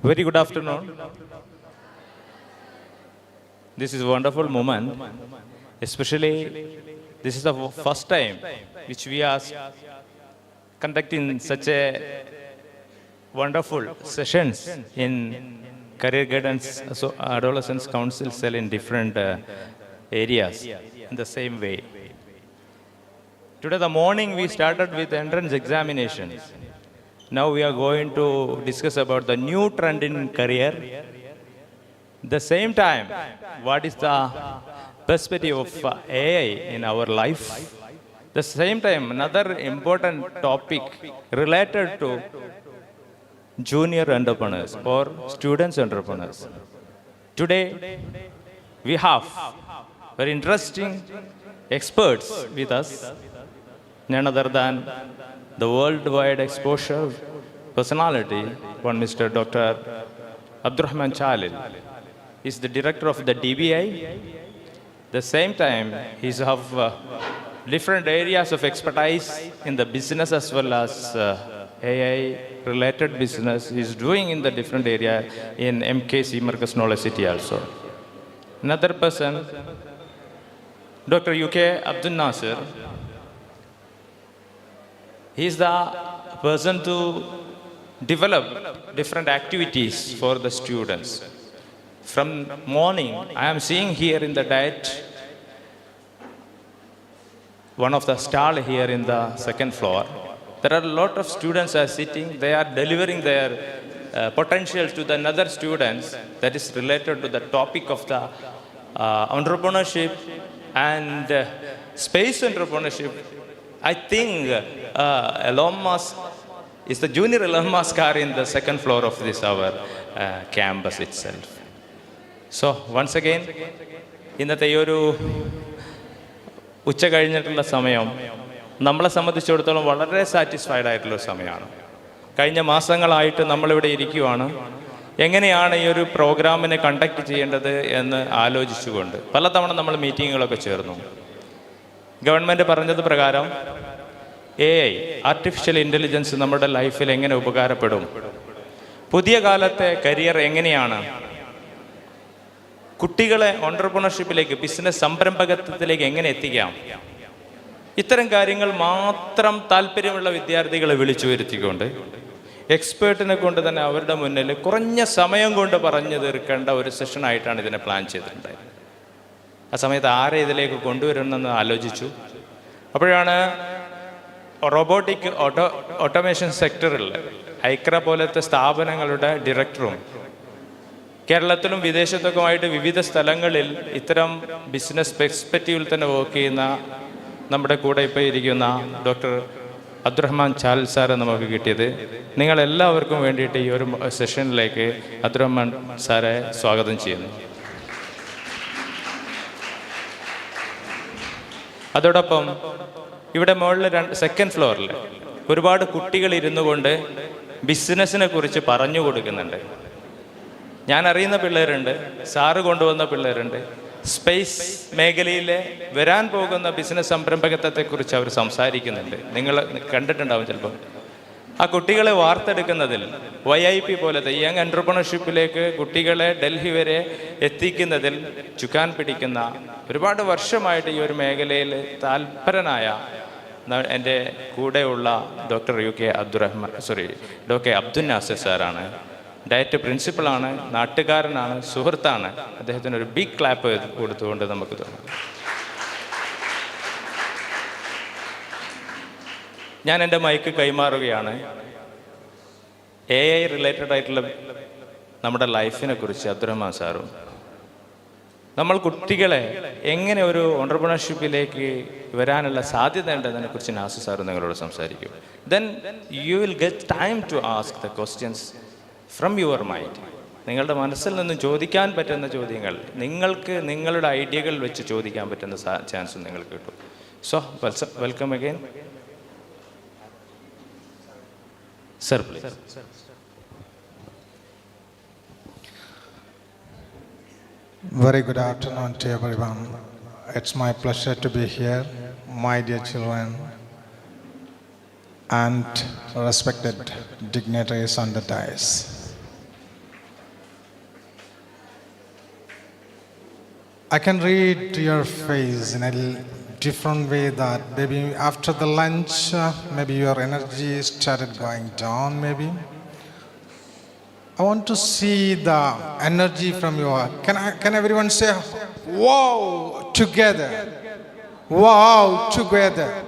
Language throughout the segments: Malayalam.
Very good afternoon. This is a wonderful moment, especially this is the first time which we are conducting such a wonderful sessions in Career Guidance Adolescents Council cell in different areas in the same way. Today the morning we started with entrance examinations. Now we are going to discuss about the new trend in career. The same time, what is the perspective of AI in our life? The same time, another important topic related to junior entrepreneurs or students entrepreneurs. Today, we have very interesting experts with us, none other than the worldwide exposure personality, one Mr. Dr. Abdurrahman Chalil. He's the director of the DBI. The same time, he's have different areas of expertise in the business as well as AI-related business. He's doing in the different area in MKC, Marcus Knowledge City also. Another person, Dr. UK Abdul Nasir. He is the person to develop different activities for the students. From morning, I am seeing here in the diet, one of the stall here in the second floor. There are a lot of students are sitting, they are delivering their potential to the another students that is related to the topic of the entrepreneurship and space entrepreneurship. I think Elon Musk is the junior Elon Musk are in the second floor of this our campus itself. So once again, ഇന്നത്തെ ഈ ഒരു ഉച്ച കഴിഞ്ഞിട്ടുള്ള സമയം നമ്മളെ സംബന്ധിച്ചിടത്തോളം വളരെ സാറ്റിസ്ഫൈഡ് ആയിട്ടുള്ള സമയമാണ്. കഴിഞ്ഞ മാസങ്ങളായിട്ട് നമ്മളിവിടെ ഇരിക്കുവാണ്. എങ്ങനെയാണ് ഈ ഒരു പ്രോഗ്രാമിനെ കണ്ടക്ട് ചെയ്യേണ്ടത് എന്ന് ആലോചിച്ചുകൊണ്ട് പലതവണ നമ്മൾ മീറ്റിങ്ങുകളൊക്കെ ചേർന്നു. ഗവൺമെൻറ് പറഞ്ഞത് പ്രകാരം AI, ആർട്ടിഫിഷ്യൽ ഇൻ്റലിജൻസ് നമ്മുടെ ലൈഫിൽ എങ്ങനെ ഉപകാരപ്പെടും, പുതിയ കാലത്തെ കരിയർ എങ്ങനെയാണ്, കുട്ടികളെ ഓൺട്രപ്രണർഷിപ്പിലേക്ക് ബിസിനസ് സംരംഭകത്വത്തിലേക്ക് എങ്ങനെ എത്തിക്കാം, ഇത്തരം കാര്യങ്ങൾ മാത്രം താല്പര്യമുള്ള വിദ്യാർത്ഥികളെ വിളിച്ചു വരുത്തിക്കൊണ്ട് എക്സ്പേർട്ടിനെ കൊണ്ട് തന്നെ അവരുടെ മുന്നിൽ കുറഞ്ഞ സമയം കൊണ്ട് പറഞ്ഞു തീർക്കേണ്ട ഒരു സെഷനായിട്ടാണ് ഇതിനെ പ്ലാൻ ചെയ്തിട്ടുണ്ടായത്. ആ സമയത്ത് ആരെ ഇതിലേക്ക് കൊണ്ടുവരണമെന്ന് ആലോചിച്ചു. അപ്പോഴാണ് റോബോട്ടിക് ഓട്ടോമേഷൻ സെക്ടറിൽ ഐക്ര പോലത്തെ സ്ഥാപനങ്ങളുടെ ഡയറക്ടറും കേരളത്തിലും വിദേശത്തൊക്കെയായിട്ട് വിവിധ സ്ഥലങ്ങളിൽ ഇത്തരം ബിസിനസ് പെർസ്പെക്റ്റീവിൽ തന്നെ വർക്ക് ചെയ്യുന്ന നമ്മുടെ കൂടെ ഇപ്പോൾ ഇരിക്കുന്ന ഡോക്ടർ അബ്ദുറഹ്മാൻ ചാലിൽ സാറെ നമുക്ക് കിട്ടിയത്. നിങ്ങളെല്ലാവർക്കും വേണ്ടിയിട്ട് ഈ ഒരു സെഷനിലേക്ക് അബ്ദുറഹ്മാൻ സാറെ സ്വാഗതം ചെയ്യുന്നു. അതോടൊപ്പം ഇവിടെ മുകളിൽ സെക്കൻഡ് ഫ്ലോറിൽ ഒരുപാട് കുട്ടികൾ ഇരുന്നു കൊണ്ട് ബിസിനസ്സിനെ കുറിച്ച് പറഞ്ഞു കൊടുക്കുന്നുണ്ട്. ഞാൻ അറിയുന്ന പിള്ളേരുണ്ട്, സാറ് കൊണ്ടുവന്ന പിള്ളേരുണ്ട്. സ്പേസ് മേഖലയിലെ വരാൻ പോകുന്ന ബിസിനസ് സംരംഭകത്വത്തെക്കുറിച്ച് അവർ സംസാരിക്കുന്നുണ്ട്. നിങ്ങൾ കണ്ടിട്ടുണ്ടാവും ചിലപ്പോൾ. ആ കുട്ടികളെ വാർത്തെടുക്കുന്നതിൽ YIP പോലത്തെ യങ് എൻ്റർപ്രണർഷിപ്പിലേക്ക് കുട്ടികളെ ഡൽഹി വരെ എത്തിക്കുന്നതിൽ ചുക്കാൻ പിടിക്കുന്ന ഒരുപാട് വർഷമായിട്ട് ഈ ഒരു മേഖലയിൽ താൽപരനായ എൻ്റെ കൂടെയുള്ള ഡോക്ടർ ഡോക്ടർ അബ്ദുൽ നാസിർ സാറാണ്. ഡയറ്റ് പ്രിൻസിപ്പളാണ്, നാട്ടുകാരനാണ്, സുഹൃത്താണ്. അദ്ദേഹത്തിന് ഒരു ബിഗ് ക്ലാപ്പ് കൊടുത്തുകൊണ്ട് നമുക്ക് തോന്നും. ഞാൻ എൻ്റെ മൈക്ക് കൈമാറുകയാണ്. AI റിലേറ്റഡ് ആയിട്ടുള്ള നമ്മുടെ ലൈഫിനെ കുറിച്ച് അബ്ദുറഹ്മാൻ സാറും നമ്മൾ കുട്ടികളെ എങ്ങനെ ഒരു ഓൺട്രപ്രണർഷിപ്പിലേക്ക് വരാനുള്ള സാധ്യത ഉണ്ടെന്നതിനെ കുറിച്ച് നാസു സാറും നിങ്ങളോട് സംസാരിക്കും. Then you will get time to ask the questions from your mind. നിങ്ങളുടെ മനസ്സിൽ നിന്ന് ചോദിക്കാൻ പറ്റുന്ന ചോദ്യങ്ങൾ നിങ്ങൾക്ക് നിങ്ങളുടെ ഐഡിയകൾ വെച്ച് ചോദിക്കാൻ പറ്റുന്ന ചാൻസ് നിങ്ങൾക്ക് കിട്ടും. So welcome again sir, please. Very good afternoon to everyone. It's my pleasure to be here, my dear children and respected dignitaries on the dais. I can read your face in a different way that maybe after the lunch, maybe your energy started going down, maybe. I want to see the energy from your. Can everyone say, wow, together? Wow, together.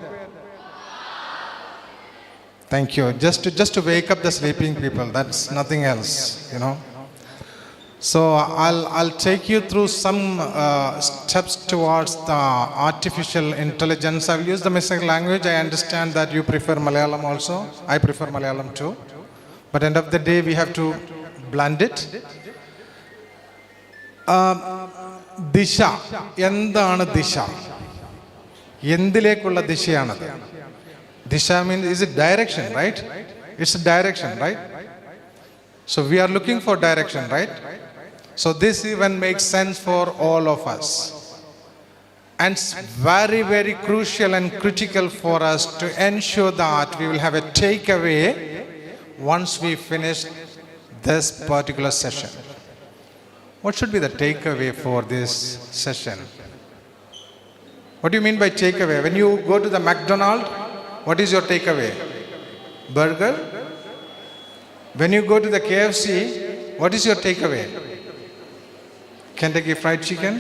Thank you. Just to wake up the sleeping people. That's nothing else, you know. So I'll take you through some steps towards the artificial intelligence. I will use the missing language. I understand that you prefer Malayalam also. I prefer Malayalam too. But end of the day, we have to blend it. ദിശ എന്താണ് ദിശ? എന്തിലേക്കുള്ള ദിശയാണത്? ദിശ means is it direction, right? It's a direction, right? So we are looking for direction, right? So this even makes sense for all of us. And it's very, very crucial and critical for us to ensure that we will have a takeaway once we finish this particular session. What should be the takeaway for this session? What do you mean by takeaway? When you go to the McDonald's, what is your takeaway? Burger? When you go to the KFC, what is your takeaway? Kentucky Fried Chicken?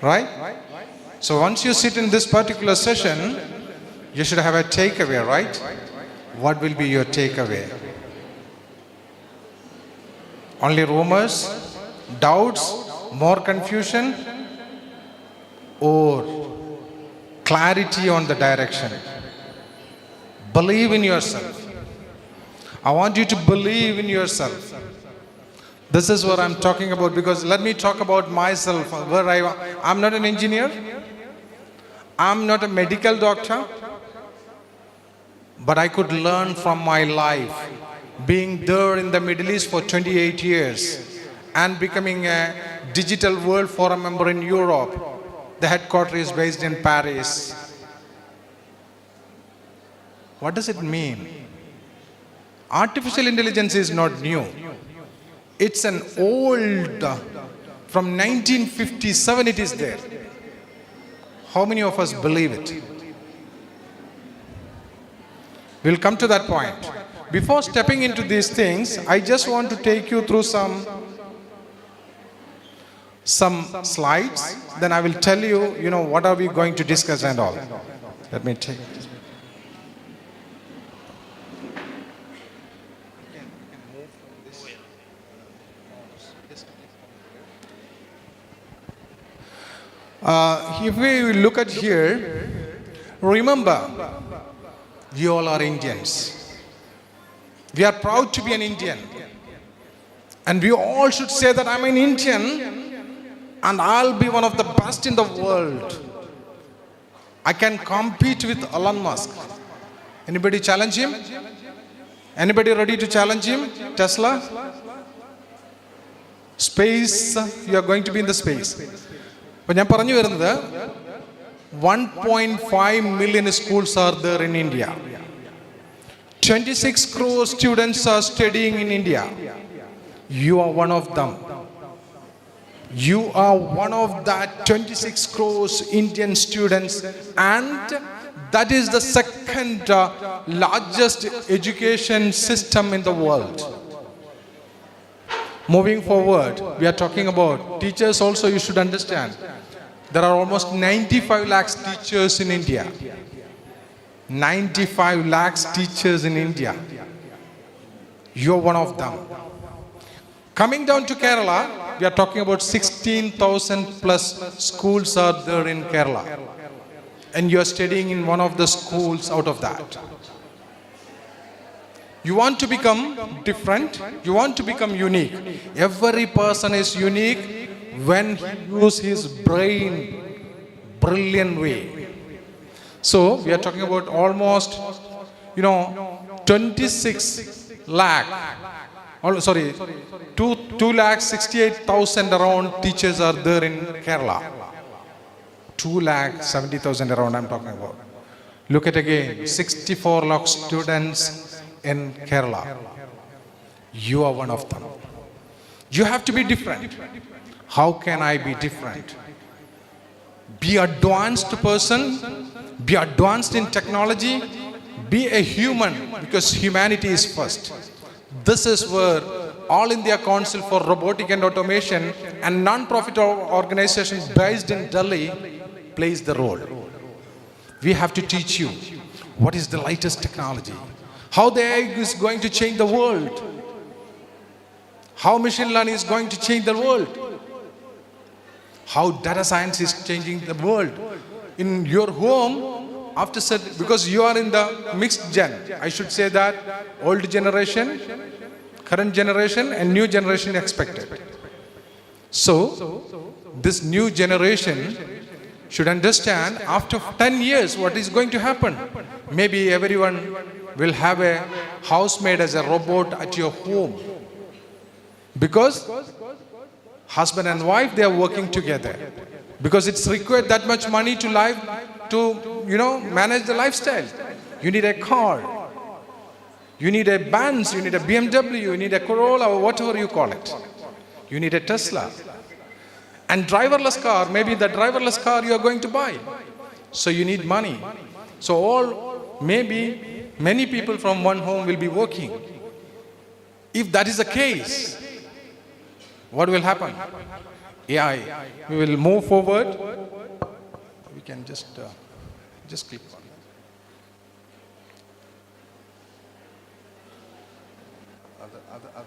Right? So once you sit in this particular session, you should have a takeaway, right? What will be your takeaway? Only rumors, doubts, more confusion, or clarity on the direction? Believe in yourself. I want you to believe in yourself. This is what I'm talking about, because let me talk about myself. I'm not an engineer. I'm not a medical doctor. But I could learn from my life, being there in the Middle East for 28 years and becoming a Digital World Forum member in Europe. The headquarters is based in Paris. What does it mean? Artificial intelligence is not new. It's an old, from 1957 it is there. How many of us believe it? We'll come to that point. Before stepping into these things, I just want to take you through some slides. Then I will tell you, what are we going to discuss and all. Let me take it. If we look at here, remember, we all are Indians. We are proud to be an Indian. And we all should say that I'm an Indian and I'll be one of the best in the world. I can compete with Elon Musk. Anybody challenge him? Anybody ready to challenge him? Tesla? Space, you are going to be in the space. But ഞാൻ പറഞ്ഞു വരുന്നത് 1.5 million schools are there in India. 26 crore students are studying in India. You are one of them. You are one of that 26 crore Indian students, and that is the second largest education system in the world. Moving forward, we are talking about teachers also. You should understand, there are almost 95 lakhs teachers in India. 95 lakhs teachers in India. You are one of them. Coming down to Kerala, we are talking about 16,000 plus schools are there in Kerala. And you are studying in one of the schools out of that. You want to become different. You want to become unique. Every person is unique when he uses his brain brilliant way. So we are talking about almost 26 lakh. 2,68,000 around teachers are there in Kerala. 2,70,000 around I'm talking about. Look at again, 64 lakh students in Kerala. You are one of them. You have to be different. How can I be different? Be advanced person, be advanced in technology, be a human, because humanity is first. This is where All India Council for Robotic and Automation and non-profit organization based in Delhi plays the role. We have to teach you what is the latest technology, how the AI is going to change the world, how machine learning is going to change the world, how data science is changing the world. In your home, after because you are in the mixed gen, I should say that old generation, current generation and new generation expected. So, this new generation should understand after 10 years what is going to happen. Maybe everyone will have a housemaid as a robot at your home. Because husband and wife, they are working together. Because it's required that much money to manage the lifestyle. You need a car. You need a Benz, you need a BMW, you need a Corolla or whatever you call it. You need a Tesla. And driverless car, maybe the driverless car you are going to buy. So you need money. So maybe many people from one home will be working. If that is the case, what will happen? AI, we will move forward. We can just click on. Other.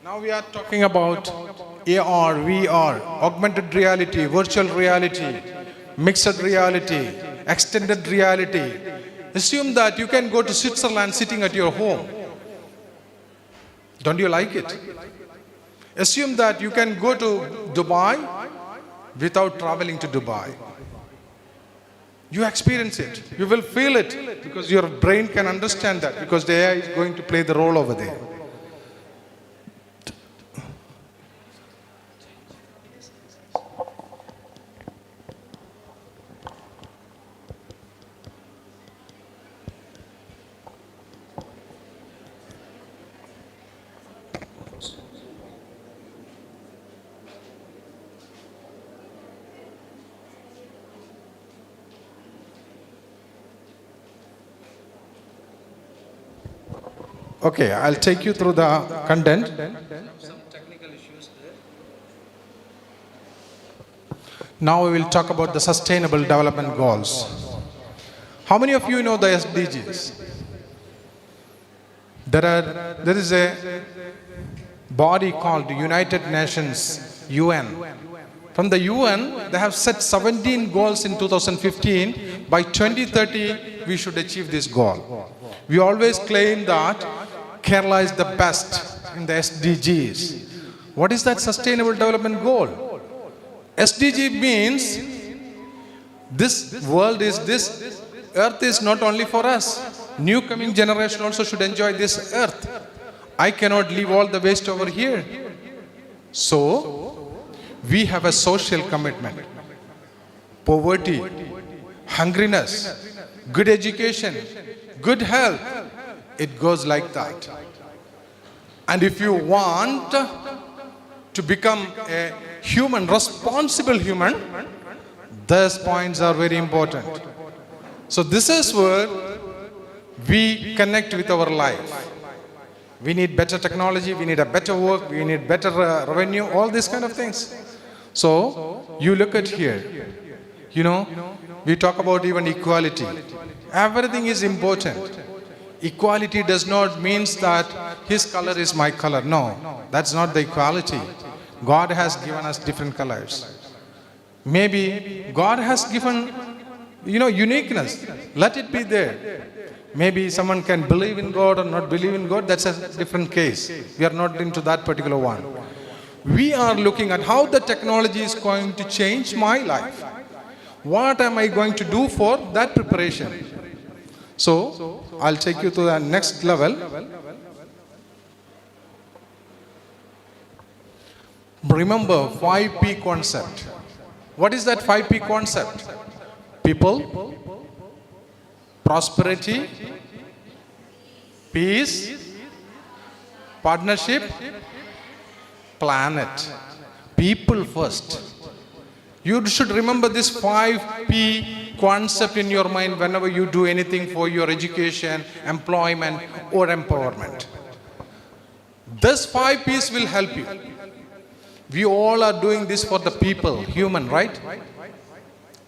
Now we are talking about AR, VR, augmented reality, virtual reality, mixed reality, extended reality. Assume that you can go to Switzerland sitting at your home. Don't you like it? Assume that you can go to Dubai without traveling to Dubai. You experience it. You will feel it because your brain can understand that, because the AI is going to play the role over there. Okay, I'll take you through the content. Now we will talk about the Sustainable Development Goals. How many of you know the SDGs? There is a body called United Nations, UN. From the UN, they have set 17 goals in 2015. By 2030, we should achieve this goal. We always claim that Kerala is the best in the SDGs. What is that Sustainable Development Goal? SDG means this world is this earth is not only for us. New coming generation also should enjoy this earth. I cannot leave all the waste over here. So, we have a social commitment. Poverty, hungriness, good education, good health. It goes like that. And if you want to become a human, responsible human, these points are very important. So this is where we connect with our life. We need better technology, we need a better work, we need better revenue, all these kind of things. So you look at here, we talk about even equality. Everything is important. Equality does not mean that his color is my color. No, that's not the equality. God has given us different colors. Maybe God has given, uniqueness. Let it be there. Maybe someone can believe in God or not believe in God. That's a different case. We are not into that particular one. We are looking at how the technology is going to change my life. What am I going to do for that preparation? So, I'll take you to the next level. Remember 5P concept. What is that 5P concept? People, prosperity, peace, partnership, planet. People first. You should remember this 5P concept in your mind whenever you do anything for your education, employment, or empowerment. This 5 P's will help you. We all are doing this for the people, human, right?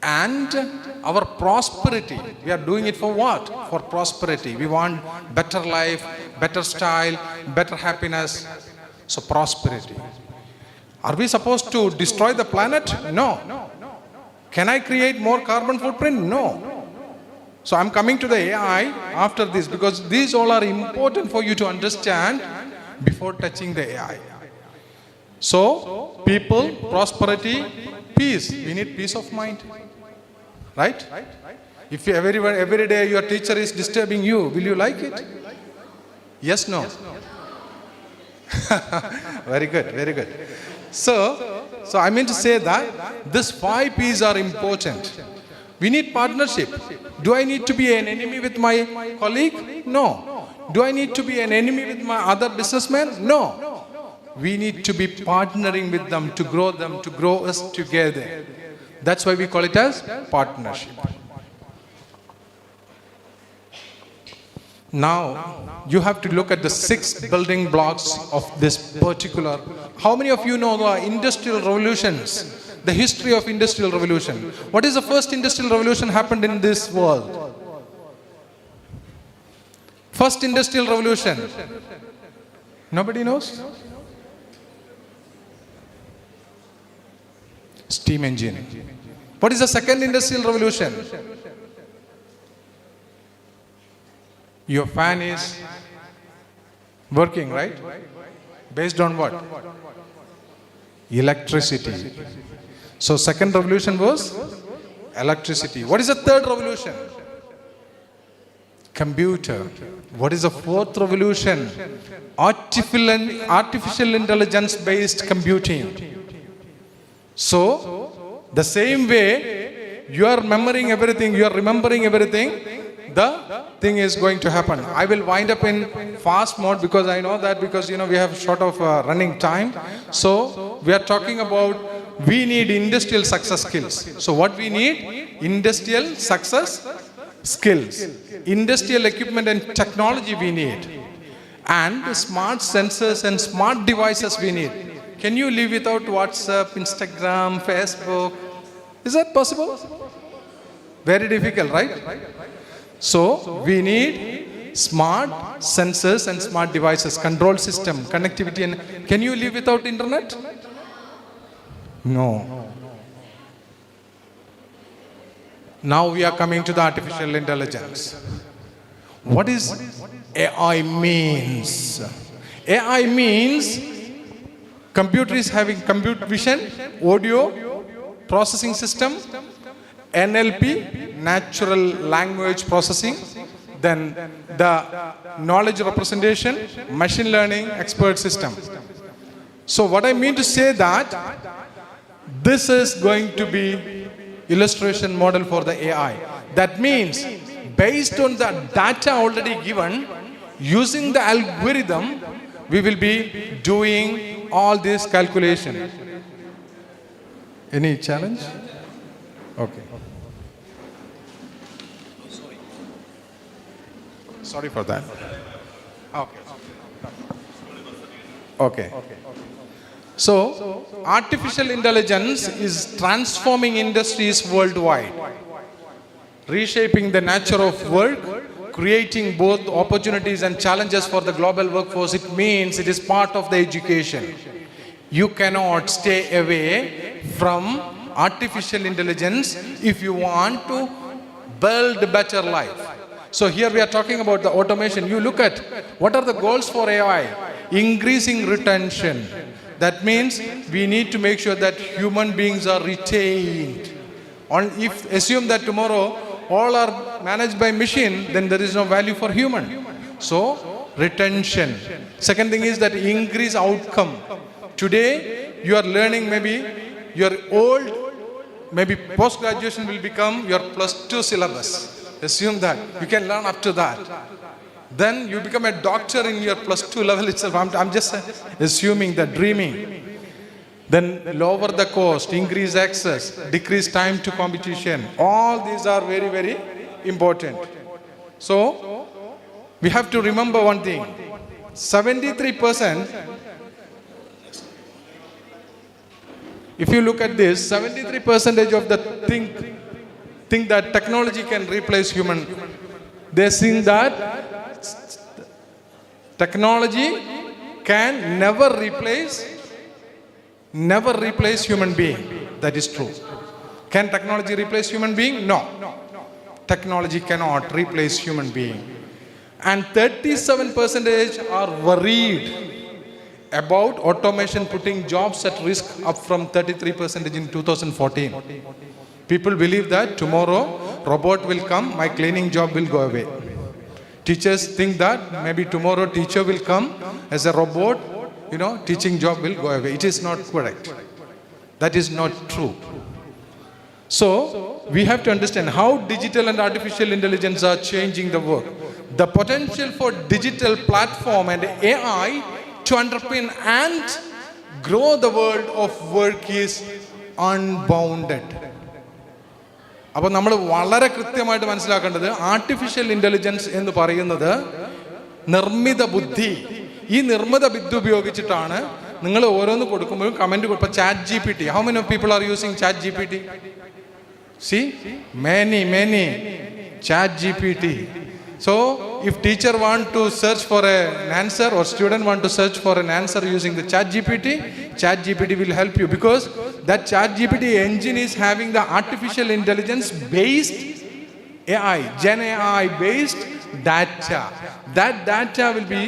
And our prosperity. We are doing it for what? For prosperity. We want better life, better style, better happiness. So prosperity. Are we supposed to destroy the planet? No. Can I create more carbon footprint? No. So I'm coming to the AI after this because these all are important for you to understand before touching the AI. So, people, prosperity, peace. We need peace of mind. Right? If every day your teacher is disturbing you, will you like it? Yes, no? Very good, very good. So I mean to say that these 5 P's are important. We need partnership. Do I need to be an enemy with my colleague? No. Do I need to be an enemy with my other businessman? No. We need to be partnering with them to grow us together. That's why we call it as partnership. Now, you have to look at the 6 building blocks of this particular. How many of you know the industrial revolutions? The history of industrial revolution. What is the first industrial revolution happened in this world? First industrial revolution. Nobody knows? Steam engine. What is the second industrial revolution? Your fan is working, right? Based on what? Electricity. So second revolution was electricity. What is the third revolution? Computer. What is the fourth revolution? Artificial intelligence based computing. So, the same way you are remembering everything, the thing is going to happen. I will wind up in fast mode because I know that because we have short of running time. So, we are talking about we need industrial success skills. So, what we need? Industrial success skills. Industrial equipment and technology we need. And smart sensors and smart devices we need. Can you live without WhatsApp, Instagram, Facebook? Is that possible? Very difficult, right? So, we need smart sensors and smart devices, control system, connectivity. And can you live without internet? No. Now we are coming to the artificial intelligence. What is AI means? AI means computer is having compute vision, audio, processing system, NLP, natural language processing, then the knowledge representation, machine learning, expert system. So what I mean to say that this is going to be illustration model for the AI. That means based on the data already given, using the algorithm, we will be doing all this calculation. Any challenge? Okay. Sorry for that. Okay. So, artificial intelligence is transforming industries worldwide, reshaping the nature of work, creating both opportunities and challenges for the global workforce. It means it is part of the education. You cannot stay away from artificial intelligence if you want to build a better life. So here we are talking about the automation. You look at what are the goals for AI? Increasing retention. That means we need to make sure that human beings are retained. If assume that tomorrow all are managed by machine, then there is no value for human. So retention. Second thing is that increase outcome. Today you are learning, maybe your old, maybe post-graduation will become your +2 syllabus. Assume that. You can learn up to that. Then you become a doctor in your +2 level itself. I'm just assuming that, dreaming. Then lower the cost, increase access, decrease time to competition. All these are very, very important. So we have to remember one thing. 73%, if you look at this, 73% of the think that technology can replace human. They think that technology can never replace human being. That is true. Can technology replace human being? No. Technology cannot replace human being. And 37% are worried about automation putting jobs at risk, up from 33% in 2014. People believe that tomorrow robot will come, my cleaning job will go away. Teachers think that maybe tomorrow teacher will come as a robot, teaching job will go away. It is not correct. That is not true. So we have to understand how digital and artificial intelligence are changing the work. The potential for digital platform and AI to underpin and grow the world of work is unbounded. അപ്പോൾ നമ്മൾ വളരെ കൃത്യമായിട്ട് മനസ്സിലാക്കേണ്ടത്, ആർട്ടിഫിഷ്യൽ ഇൻ്റലിജൻസ് എന്ന് പറയുന്നത് നിർമ്മിത ബുദ്ധി. ഈ നിർമ്മിത ബുദ്ധി ഉപയോഗിച്ചിട്ടാണ് നിങ്ങൾ ഓരോന്ന് കൊടുക്കുമ്പോഴും കമൻറ്റ് കൊടുക്കും. ഇപ്പോൾ chat GPT, how many people are using chat GPT? See, many chat GPT. So if teacher want to search for an answer or student want to search for an answer using the chat GPT will help you, because that chat GPT engine is having the artificial intelligence based AI, Gen AI based data. That data will be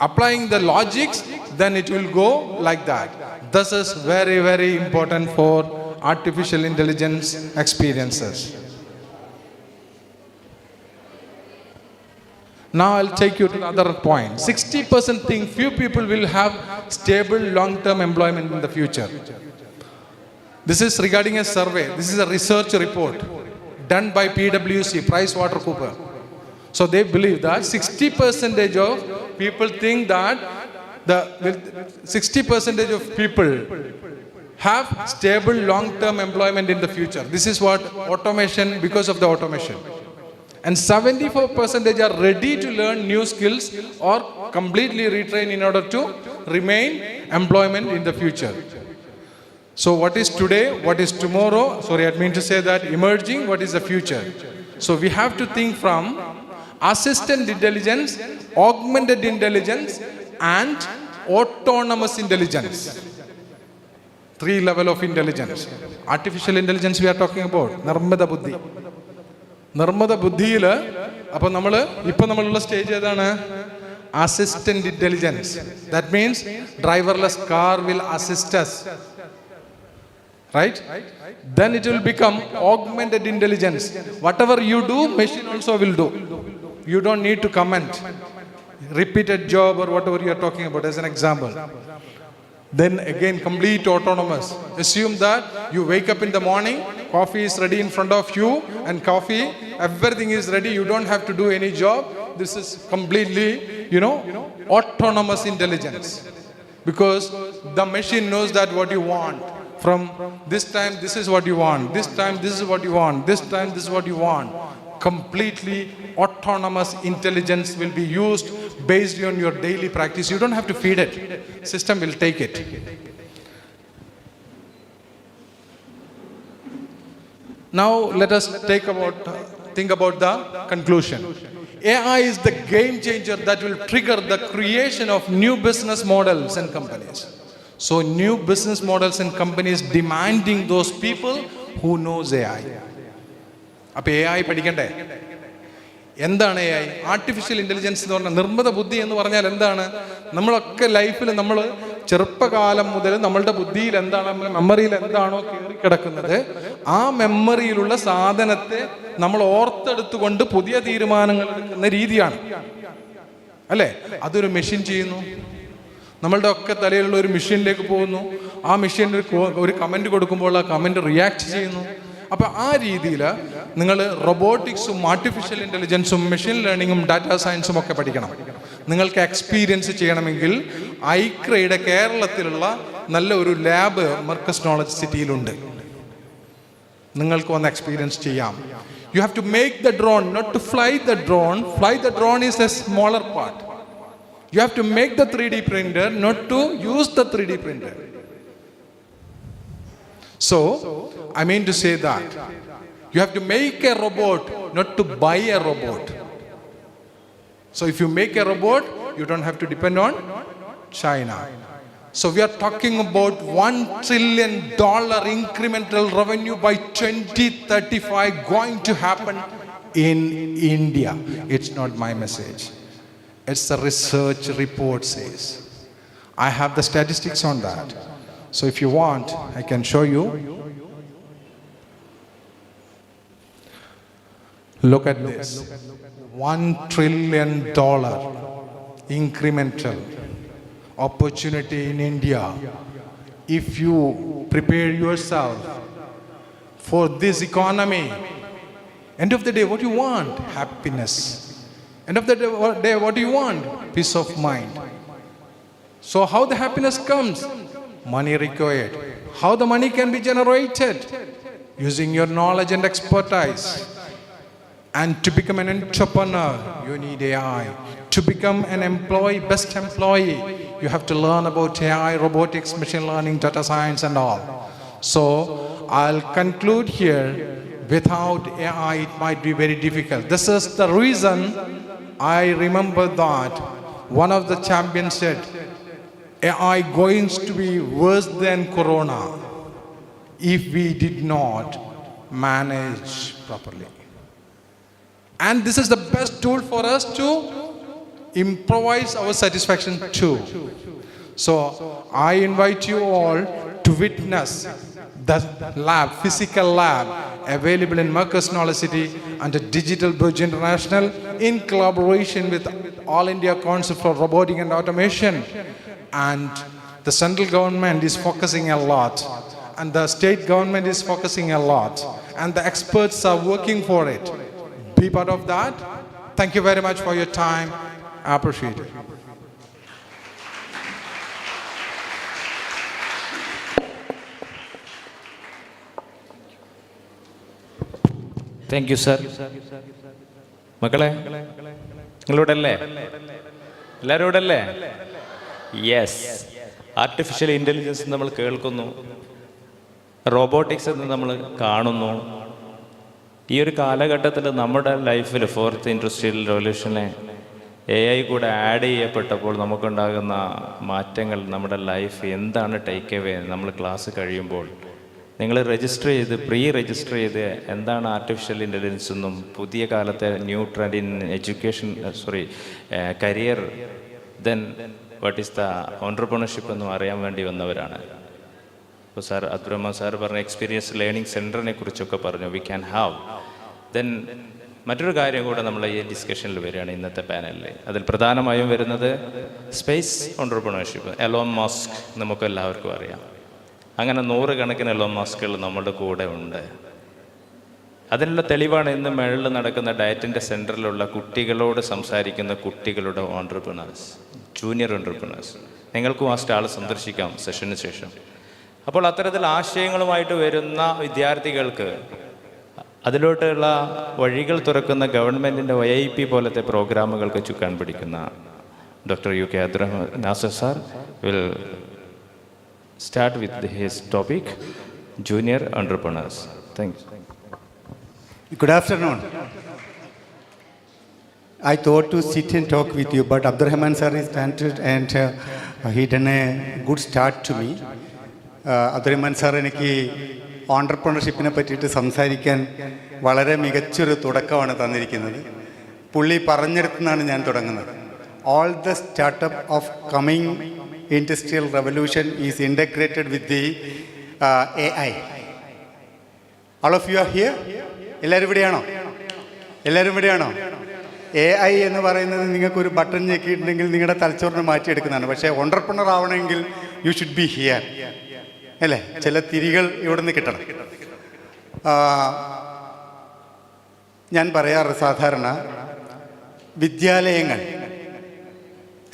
applying the logics, then it will go like that. This is very, very important for artificial intelligence experiences. Now I'll take you to the other point. 60% think few people will have stable long-term employment in the future. This is regarding a survey. This is a research report done by PwC, PricewaterhouseCoopers. So they believe that 60% of people think that 60% of people have stable long-term employment in the future. This is what automation, because of the automation. And 74% are ready to learn new skills or completely retrain in order to remain employment in the future. So what is today, what is tomorrow? Sorry, I mean to say that emerging, what is the future? So we have to think from assistant intelligence, augmented intelligence, and autonomous intelligence. 3 levels of intelligence. Artificial intelligence we are talking about. നിർമ്മിത ബുദ്ധി. നിർമ്മിത ബുദ്ധിയിൽ അപ്പോൾ നമ്മളുള്ള സ്റ്റേജ് ഏതാണ്? Assistant intelligence. That means driverless car will assist us. Right? Then it will become augmented intelligence. Whatever you do, machine also will do. You don't need to comment. Repeated job or whatever you are talking about as an example. Then again, complete autonomous. Assume that you wake up in the morning, coffee is ready in front of you, and everything is ready. You don't have to do any job. This is completely, autonomous intelligence. Because the machine knows that what you want. From this time, this is what you want. This time, this is what you want. This time, this is what you want. Completely autonomous intelligence will be used based on your daily practice. You don't have to feed it. System will take it. Now let us think about the conclusion. AI is the game changer that will trigger the creation of new business models and companies. So new business models and companies demanding those people who knows AI. അപ്പോൾ AI പഠിക്കണ്ടേ? എന്താണ് AI? ആർട്ടിഫിഷ്യൽ ഇൻ്റലിജൻസ് എന്ന് പറഞ്ഞാൽ, നിർമ്മിത ബുദ്ധി എന്ന് പറഞ്ഞാൽ എന്താണ്? നമ്മളൊക്കെ ലൈഫിൽ നമ്മൾ ചെറുപ്പകാലം മുതൽ നമ്മളുടെ ബുദ്ധിയിൽ എന്താണ്, മെമ്മറിയിൽ എന്താണോ കയറിക്കിടക്കുന്നത്, ആ മെമ്മറിയിലുള്ള സാധനത്തെ നമ്മൾ ഓർത്തെടുത്തുകൊണ്ട് പുതിയ തീരുമാനങ്ങൾ എടുക്കുന്ന രീതിയാണ് അല്ലേ? അതൊരു മെഷീൻ ചെയ്യുന്നു. നമ്മളുടെ ഒക്കെ തലയിലുള്ള ഒരു മെഷീനിലേക്ക് പോകുന്നു. ആ മെഷീനിൽ ഒരു കമൻറ്റ് കൊടുക്കുമ്പോൾ ആ കമൻറ്റ് റിയാക്ട് ചെയ്യുന്നു. അപ്പോൾ ആ രീതിയിൽ നിങ്ങൾ റോബോട്ടിക്സും ആർട്ടിഫിഷ്യൽ ഇൻ്റലിജൻസും മെഷീൻ ലേണിങ്ങും ഡാറ്റാ സയൻസും ഒക്കെ പഠിക്കണം. നിങ്ങൾക്ക് എക്സ്പീരിയൻസ് ചെയ്യണമെങ്കിൽ ഐക്രയുടെ കേരളത്തിലുള്ള നല്ല ഒരു ലാബ് മർക്കസ് നോളജ് സിറ്റിയിലുണ്ട്. നിങ്ങൾക്ക് വന്ന് എക്സ്പീരിയൻസ് ചെയ്യാം. You have to make the drone, not to fly the drone. Fly the drone is a smaller part. You have to make the 3D printer, not to use the 3D printer. So, I mean to say that you have to make a robot, not to buy a robot. So, if you make a robot, you don't have to depend on China. So, we are talking about $1 trillion incremental revenue by 2035 going to happen in India. It's not my message. It's the research report says. I have the statistics on that. So if you want, I can show you. Look at this. $1 trillion incremental opportunity in India. If you prepare yourself for this economy, end of the day, what you want? Happiness. End of the day, what do you want? Peace of mind. So how the happiness comes? Money required. How the money can be generated? Using your knowledge and expertise. And to become an entrepreneur, you need AI. To become an employee, best employee, you have to learn about AI, robotics, machine learning, data science and all. So I'll conclude here. Without AI, it might be very difficult. This is the reason I remember that one of the champions said, AI going to be worse than Corona if we did not manage properly. And this is the best tool for us to improvise our satisfaction too. So I invite you all to witness the lab, physical lab, available in Marcus Knowledge City under Digital Bridge International in collaboration with All India Council for Robotic and Automation. And the central government is focusing a lot, and the state government is focusing a lot, and the experts are working for it. Be part of that. Thank you very much for your time. I appreciate it. Thank you sir. മക്കളെ, നിങ്ങളിവിടെ അല്ലേ? എല്ലാവരും ഇവിടെ അല്ലേ? യെസ്. ആർട്ടിഫിഷ്യൽ ഇൻ്റലിജൻസ് നമ്മൾ കേൾക്കുന്നു, റോബോട്ടിക്സ് എന്ന് നമ്മൾ കാണുന്നു. ഈ ഒരു കാലഘട്ടത്തിൽ നമ്മുടെ ലൈഫിൽ 4th ഇൻഡസ്ട്രിയൽ റവല്യൂഷനെ AI കൂടെ ആഡ് ചെയ്യപ്പെട്ടപ്പോൾ നമുക്കുണ്ടാകുന്ന മാറ്റങ്ങൾ, നമ്മുടെ ലൈഫ് എന്താണ് ടേക്ക് അവേ? നമ്മൾ ക്ലാസ് കഴിയുമ്പോൾ നിങ്ങൾ പ്രീ രജിസ്റ്റർ ചെയ്ത് എന്താണ് ആർട്ടിഫിഷ്യൽ ഇൻ്റലിജൻസ് എന്നും പുതിയ കാലത്തെ new trend in education career, then what is the entrepreneurship എന്നും അറിയാൻ വേണ്ടി വന്നവരാണ്. ഇപ്പോൾ സാർ അബ്ദുറഹ്മാൻ സാർ പറഞ്ഞ എക്സ്പീരിയൻസ് ലേണിംഗ് സെൻറ്ററിനെ കുറിച്ചൊക്കെ പറഞ്ഞു. We can have. ദെൻ മറ്റൊരു കാര്യം കൂടെ നമ്മൾ ഈ ഡിസ്കഷനിൽ വരികയാണ് ഇന്നത്തെ പാനലിൽ. അതിൽ പ്രധാനമായും വരുന്നത് സ്പേസ് ഓൺട്രപ്രണർഷിപ്പ്. എലോൺ മസ്ക് നമുക്ക് എല്ലാവർക്കും അറിയാം. അങ്ങനെ 100 കണക്കിന് എലോൺ മസ്കുകൾ നമ്മുടെ കൂടെ ഉണ്ട്. അതിനുള്ള തെളിവാണ് ഇന്ന് മേളിൽ നടക്കുന്ന ഡയറ്റിൻ്റെ സെൻറ്ററിലുള്ള കുട്ടികളോട് സംസാരിക്കുന്ന കുട്ടികളുടെ ഓൺട്രപ്രണേഴ്സ്, ജൂനിയർ ഓൺട്രപ്രണേഴ്സ്. നിങ്ങൾക്കും ആ സ്റ്റാൾ സന്ദർശിക്കാം സെഷന് ശേഷം. അപ്പോൾ അത്തരത്തിൽ ആശയങ്ങളുമായിട്ട് വരുന്ന വിദ്യാർത്ഥികൾക്ക് അതിലോട്ടുള്ള വഴികൾ തുറക്കുന്ന ഗവൺമെൻറ്റിൻ്റെ YIP പോലത്തെ പ്രോഗ്രാമുകൾക്ക് ചുക്കാൻ പിടിക്കുന്ന doctor UK Abdurahman Nasar sir will start with his topic, junior entrepreneurs. Thank you. Good afternoon. I thought to sit and talk with you, but Abdurrahman sir is talented and he done a good start to me. Abdurrahman sir എനിക്ക് ഓൺട്രപ്രണർഷിപ്പിനെ പറ്റിയിട്ട് സംസാരിക്കാൻ വളരെ മികച്ചൊരു തുടക്കമാണ് തന്നിരിക്കുന്നത്. പുള്ളി പറഞ്ഞെടുത്തുനിന്നാണ് ഞാൻ തുടങ്ങുന്നത്. All the startup of coming industrial revolution is integrated with the AI. All of you are here? എല്ലാവരും ഇവിടെയാണോ? AI എന്ന് പറയുന്നത് നിങ്ങൾക്കൊരു ബട്ടൺ ഞെക്കിയിട്ടുണ്ടെങ്കിൽ നിങ്ങളുടെ തലച്ചോറിന് മാറ്റിയെടുക്കുന്നതാണ്. പക്ഷേ ഓണ്ടർപ്രണർ ആവണമെങ്കിൽ യു ഷുഡ് ബി ഹിയർ അല്ലേ? ചില തിരികൾ ഇവിടുന്ന് കിട്ടണം. ഞാൻ പറയാറ് സാധാരണ വിദ്യാലയങ്ങൾ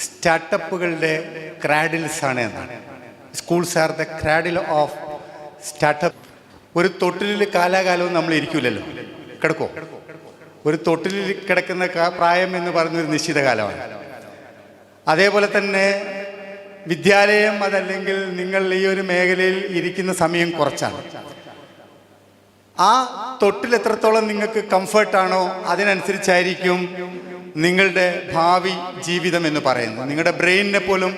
സ്റ്റാർട്ടപ്പുകളുടെ ക്രാഡിൽസാണ് എന്നാണ്. Schools are the cradle of startup. ഒരു തൊട്ടിലിൽ കാലാകാലവും നമ്മൾ ഇരിക്കില്ലല്ലോ, കിടക്കോ? ഒരു തൊട്ടിലിൽ കിടക്കുന്ന പ്രായം എന്ന് പറയുന്നൊരു നിശ്ചിത കാലമാണ്. അതേപോലെ തന്നെ വിദ്യാലയം അതല്ലെങ്കിൽ നിങ്ങൾ ഈ ഒരു മേഖലയിൽ ഇരിക്കുന്ന സമയം കുറച്ചാണ്. ആ തൊട്ടിൽ എത്രത്തോളം നിങ്ങൾക്ക് കംഫർട്ടാണോ അതിനനുസരിച്ചായിരിക്കും നിങ്ങളുടെ ഭാവി ജീവിതം എന്ന് പറയുന്നത്. നിങ്ങളുടെ ബ്രെയിനിനെ പോലും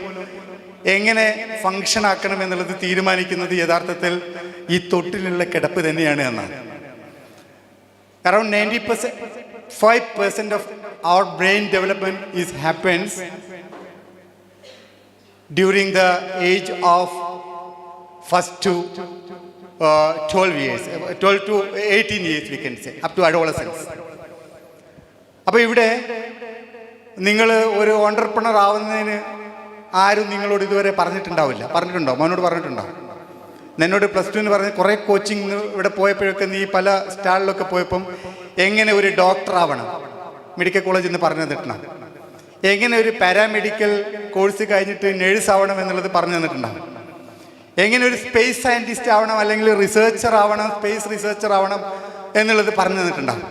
എങ്ങനെ ഫങ്ഷൻ ആക്കണം എന്നുള്ളത് തീരുമാനിക്കുന്നത് യഥാർത്ഥത്തിൽ ഈ തൊട്ടിലുള്ള കിടപ്പ് തന്നെയാണ് എന്നാണ്. Around 95% of our brain development happens during the age of first to 12 years, 12 to 18 years we can say, up to adolescence. അപ്പോൾ ഇവിടെ നിങ്ങൾ ഒരു ഓണ്ടർപ്രണർ ആവുന്നതിന് ആരും നിങ്ങളോട് ഇതുവരെ പറഞ്ഞിട്ടുണ്ടാവില്ല. പറഞ്ഞിട്ടുണ്ടോ? മോനോട് പറഞ്ഞിട്ടുണ്ടോ? എന്നോട് +2 എന്ന് പറഞ്ഞ് കുറേ കോച്ചിങ് ഇവിടെ പോയപ്പോഴൊക്കെ നീ പല സ്റ്റാളിലൊക്കെ പോയപ്പം എങ്ങനെ ഒരു ഡോക്ടർ ആവണം മെഡിക്കൽ കോളേജിൽ നിന്ന് പറഞ്ഞു തന്നിട്ടുണ്ടാകും. എങ്ങനെ ഒരു പാരാമെഡിക്കൽ കോഴ്സ് കഴിഞ്ഞിട്ട് നേഴ്സ് ആവണം എന്നുള്ളത് പറഞ്ഞു തന്നിട്ടുണ്ടാകും. എങ്ങനെ ഒരു സ്പേസ് സയൻറ്റിസ്റ്റ് ആവണം അല്ലെങ്കിൽ റിസർച്ചർ ആവണം, സ്പേസ് റിസർച്ചർ ആവണം എന്നുള്ളത് പറഞ്ഞു തന്നിട്ടുണ്ടാകും.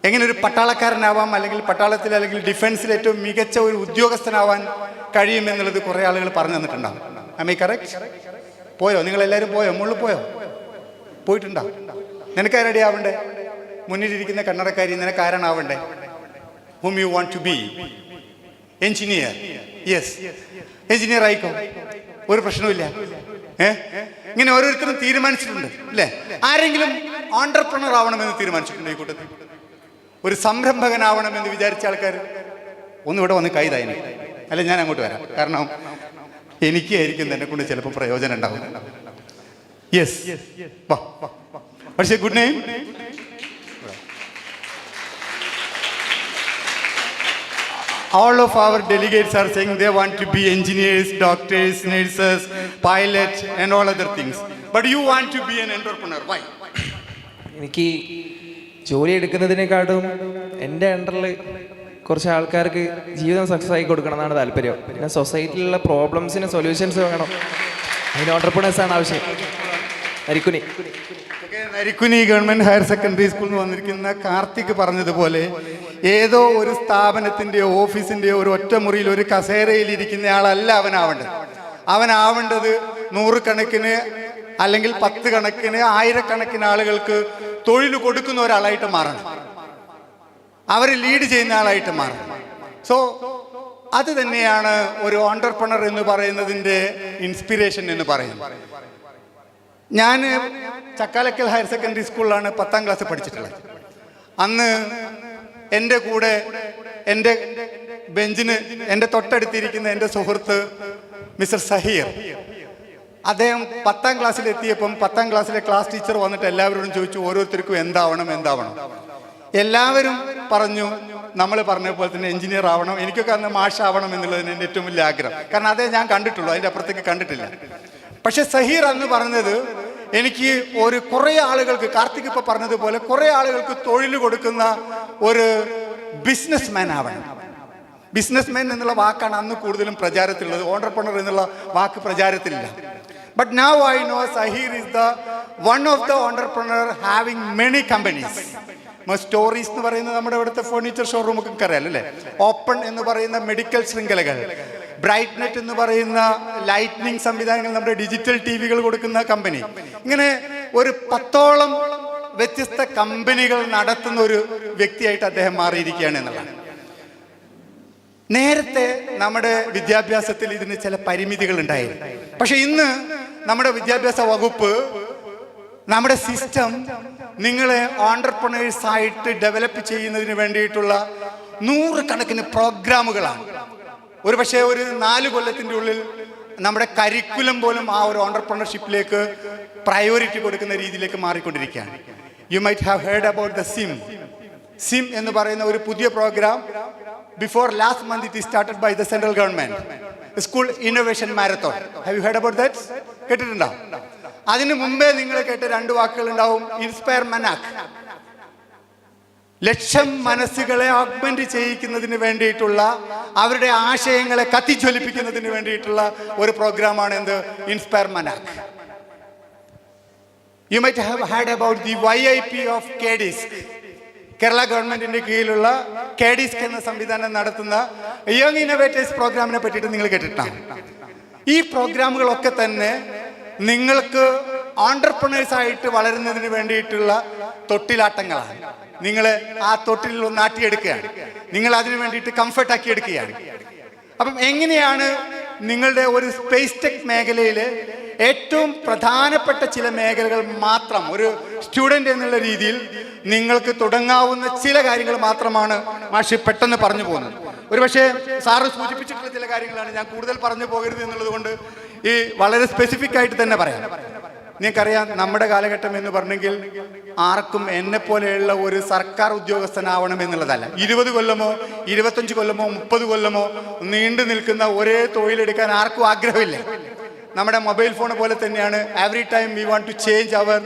എങ്ങനെ ഒരു പട്ടാളക്കാരനാവാം അല്ലെങ്കിൽ പട്ടാളത്തിൽ അല്ലെങ്കിൽ ഡിഫൻസിൽ ഏറ്റവും മികച്ച ഒരു ഉദ്യോഗസ്ഥനാവാൻ കഴിയുമെന്നുള്ളത് കുറേ ആളുകൾ പറഞ്ഞു തന്നിട്ടുണ്ടാകും. I me correct? പോയോ? നിങ്ങളെല്ലാവരും പോയോ? മുകളിൽ പോയോ? പോയിട്ടുണ്ടോ? നിനക്കാരടി ആവണ്ടേ? മുന്നിലിരിക്കുന്ന കണ്ണടക്കാരി നിനക്ക് ആരാണാവണ്ടേ? whom you want to be? Engineer. Yes, engineer ആയിക്കോ, ഒരു പ്രശ്നവുമില്ല. ഇങ്ങനെ ഓരോരുത്തരും തീരുമാനിച്ചിട്ടുണ്ട് അല്ലേ? ആരെങ്കിലും ഓണ്ടർപ്രണർ ആവണമെന്ന് തീരുമാനിച്ചിട്ടുണ്ട് ഈ കൂട്ടത്തിൽ? ഒരു സംരംഭകനാവണമെന്ന് വിചാരിച്ച ആൾക്കാർ ഒന്ന് ഇവിടെ വന്ന് കൈതായി, അല്ല ഞാൻ അങ്ങോട്ട് വരാം. കാരണം എനിക്കായിരിക്കും എന്നെ കൊണ്ട് ചിലപ്പോൾ പ്രയോജനം ഉണ്ടാവും. യെസ്, പക്ഷേ good name. All of our delegates are saying they want to be engineers, doctors, nurses, pilots and all other things. But you want to be an entrepreneur. Why? എനിക്ക് ജോലി എടുക്കുന്നതിനേക്കാളും എൻ്റെ അണ്ടറിൽ കുറച്ച് ആൾക്കാർക്ക് ജീവിതം സക്സസ് ആയി കൊടുക്കണം എന്നാണ് താല്പര്യം. പിന്നെ സൊസൈറ്റിയിലുള്ള പ്രോബ്ലംസിന് സൊല്യൂഷൻസ് വേണം. അതിന് ഓണ്ടർപ്രണേഴ്സാണ് ആവശ്യം. നരിക്കുനി ഗവൺമെന്റ് ഹയർ സെക്കൻഡറി സ്കൂളിൽ നിന്ന് വന്നിരിക്കുന്ന കാർത്തിക് പറഞ്ഞതുപോലെ ഏതോ ഒരു സ്ഥാപനത്തിൻ്റെയോ ഓഫീസിൻ്റെയോ ഒരു ഒറ്റമുറിയിൽ ഒരു കസേരയിൽ ഇരിക്കുന്ന ആളല്ല അവനാവേണ്ടത്. അവനാവേണ്ടത് 100 കണക്കിന് അല്ലെങ്കിൽ 10 കണക്കിന് 1000 കണക്കിന് ആളുകൾക്ക് തൊഴിൽ കൊടുക്കുന്ന ഒരാളായിട്ട് മാറണം. അവർ ലീഡ് ചെയ്യുന്ന ആളായിട്ട് മാറണം. സോ അത് തന്നെയാണ് ഒരു ഓണ്ടർപ്രണർ എന്ന് പറയുന്നതിൻ്റെ ഇൻസ്പിറേഷൻ എന്ന് പറയുന്നത്. ഞാൻ ചക്കാലക്കൽ ഹയർ സെക്കൻഡറി സ്കൂളിലാണ് 10ാം ക്ലാസ് പഠിച്ചിട്ടുള്ളത്. അന്ന് എൻ്റെ കൂടെ എൻ്റെ ബെഞ്ചിന് എൻ്റെ തൊട്ടടുത്തിരിക്കുന്ന എൻ്റെ സുഹൃത്ത് മിസ്റ്റർ സഹീർ, അദ്ദേഹം 10ാം ക്ലാസ്സിലെത്തിയപ്പം 10ാം ക്ലാസ്സിലെ ക്ലാസ് ടീച്ചർ വന്നിട്ട് എല്ലാവരോടും ചോദിച്ചു ഓരോരുത്തർക്കും എന്താവണം. എല്ലാവരും പറഞ്ഞു നമ്മൾ പറഞ്ഞ പോലെ തന്നെ എഞ്ചിനീയർ ആവണം. എനിക്കൊക്കെ അന്ന് മാഷാവണം എന്നുള്ളതിന് എൻ്റെ ഏറ്റവും വലിയ ആഗ്രഹം. കാരണം അതേ ഞാൻ കണ്ടിട്ടുള്ളൂ, അതിൻ്റെ അപ്പുറത്തേക്ക് കണ്ടിട്ടില്ല. പക്ഷെ സഹീർ അന്ന് പറഞ്ഞത് എനിക്ക് കുറേ ആളുകൾക്ക്, കാർത്തിക് ഇപ്പൊ പറഞ്ഞതുപോലെ കുറേ ആളുകൾക്ക് തൊഴിൽ കൊടുക്കുന്ന ഒരു ബിസിനസ് മാൻ ആവണം. ബിസിനസ് മാൻ എന്നുള്ള വാക്കാണ് അന്ന് കൂടുതലും പ്രചാരത്തിലുള്ളത്. ഓണ്ടർപ്രണർ എന്നുള്ള വാക്ക് പ്രചാരത്തിലില്ല. But now I know Zaheer is the one of the entrepreneur having many companies. Stories എന്ന് പറയുന്നത് നമ്മുടെ ഇവിടുത്തെ ഫർണിച്ചർ ഷോറൂം ഒക്കെ അറിയാലോ അല്ലേ? ഓപ്പൺ എന്ന് പറയുന്ന മെഡിക്കൽ ശൃംഖലകൾ, ബ്രൈറ്റ്നെറ്റ് എന്ന് പറയുന്ന ലൈറ്റ്നിങ് സംവിധാനങ്ങൾ, നമ്മുടെ ഡിജിറ്റൽ ടിവികൾ കൊടുക്കുന്ന കമ്പനി, ഇങ്ങനെ ഒരു 10ഓളം വ്യത്യസ്ത കമ്പനികൾ നടത്തുന്ന ഒരു വ്യക്തിയായിട്ട് അദ്ദേഹം മാറിയിരിക്കുകയാണ് എന്നുള്ളതാണ്. നേരത്തെ നമ്മുടെ വിദ്യാഭ്യാസത്തിൽ ഇതിന് ചില പരിമിതികൾ ഉണ്ടായിരുന്നു. പക്ഷെ ഇന്ന് നമ്മുടെ വിദ്യാഭ്യാസ വകുപ്പ്, നമ്മുടെ സിസ്റ്റം നിങ്ങളെ ഓണ്ടർപ്രണേഴ്സ് ആയിട്ട് ഡെവലപ്പ് ചെയ്യുന്നതിന് വേണ്ടിയിട്ടുള്ള 100 കണക്കിന് പ്രോഗ്രാമുകളാണ്. ഒരു പക്ഷേ ഒരു 4 കൊല്ലത്തിൻ്റെ ഉള്ളിൽ നമ്മുടെ കരിക്കുലം പോലും ആ ഒരു ഓണ്ടർപ്രണർഷിപ്പിലേക്ക് പ്രയോറിറ്റി കൊടുക്കുന്ന രീതിയിലേക്ക് മാറിക്കൊണ്ടിരിക്കുകയാണ്. You might have heard about the SIM എന്ന് പറയുന്ന ഒരു പുതിയ programme before last month it is started by the central government, school innovation marathon. Have you heard about that? കേട്ടിട്ടുണ്ടോ? അതിന് മുമ്പേ നിങ്ങൾ കേട്ട 2 വാക്കുകൾ ഉണ്ടാവും, ഇൻസ്പയർ മനാക്ക്. ലക്ഷം മനസ്സുകളെ ഓഗ്മെന്റ് ചെയ്യിക്കുന്നതിന് വേണ്ടിയിട്ടുള്ള, അവരുടെ ആശയങ്ങളെ കത്തിജ്വലിപ്പിക്കുന്നതിന് വേണ്ടിയിട്ടുള്ള ഒരു പ്രോഗ്രാമാണ് എന്ത്? Inspire Manak. You might have had about the YIP of KDISC. Kerala ഗവൺമെന്റിന്റെ കീഴിലുള്ള KDISC എന്ന സംവിധാനം നടത്തുന്ന യങ് ഇന്നോവേറ്റേഴ്സ് പ്രോഗ്രാമിനെ പറ്റിയിട്ട് നിങ്ങൾ കേട്ടിട്ടാണ്. ഈ പ്രോഗ്രാമുകളൊക്കെ തന്നെ നിങ്ങൾക്ക് ഓൺട്രപ്രണേഴ്സ് ആയിട്ട് വളരുന്നതിന് വേണ്ടിയിട്ടുള്ള തൊട്ടിലാട്ടങ്ങളാണ്. നിങ്ങൾ ആ തൊട്ടിൽ ഒന്ന് ആട്ടിയെടുക്കുകയാണ്, നിങ്ങൾ അതിനു വേണ്ടിയിട്ട് കംഫർട്ടാക്കി എടുക്കുകയാണ്. അപ്പം എങ്ങനെയാണ് നിങ്ങളുടെ ഒരു സ്പേസ് ടെക് മേഖലയിലെ ഏറ്റവും പ്രധാനപ്പെട്ട ചില മേഖലകൾ മാത്രം ഒരു സ്റ്റുഡൻ്റ് എന്നുള്ള രീതിയിൽ നിങ്ങൾക്ക് തുടങ്ങാവുന്ന ചില കാര്യങ്ങൾ മാത്രമാണ് മാഷി പെട്ടെന്ന് പറഞ്ഞു പോകുന്നത്. ഒരുപക്ഷെ സാറ് സൂചിപ്പിച്ചിട്ടുള്ള ചില കാര്യങ്ങളാണ്, ഞാൻ കൂടുതൽ പറഞ്ഞു പോകരുത് എന്നുള്ളത് കൊണ്ട് ഈ വളരെ സ്പെസിഫിക് ആയിട്ട് തന്നെ പറയാം. നിങ്ങൾക്കറിയാം, നമ്മുടെ കാലഘട്ടം എന്ന് പറഞ്ഞെങ്കിൽ ആർക്കും എന്നെ പോലെയുള്ള ഒരു സർക്കാർ ഉദ്യോഗസ്ഥനാവണം എന്നുള്ളതല്ല. 20 കൊല്ലമോ 25 കൊല്ലമോ 30 കൊല്ലമോ നീണ്ടു നിൽക്കുന്ന ഒരേ തൊഴിലെടുക്കാൻ ആർക്കും ആഗ്രഹമില്ല. നമ്മുടെ മൊബൈൽ ഫോൺ പോലെ തന്നെയാണ്. Every time we want to change our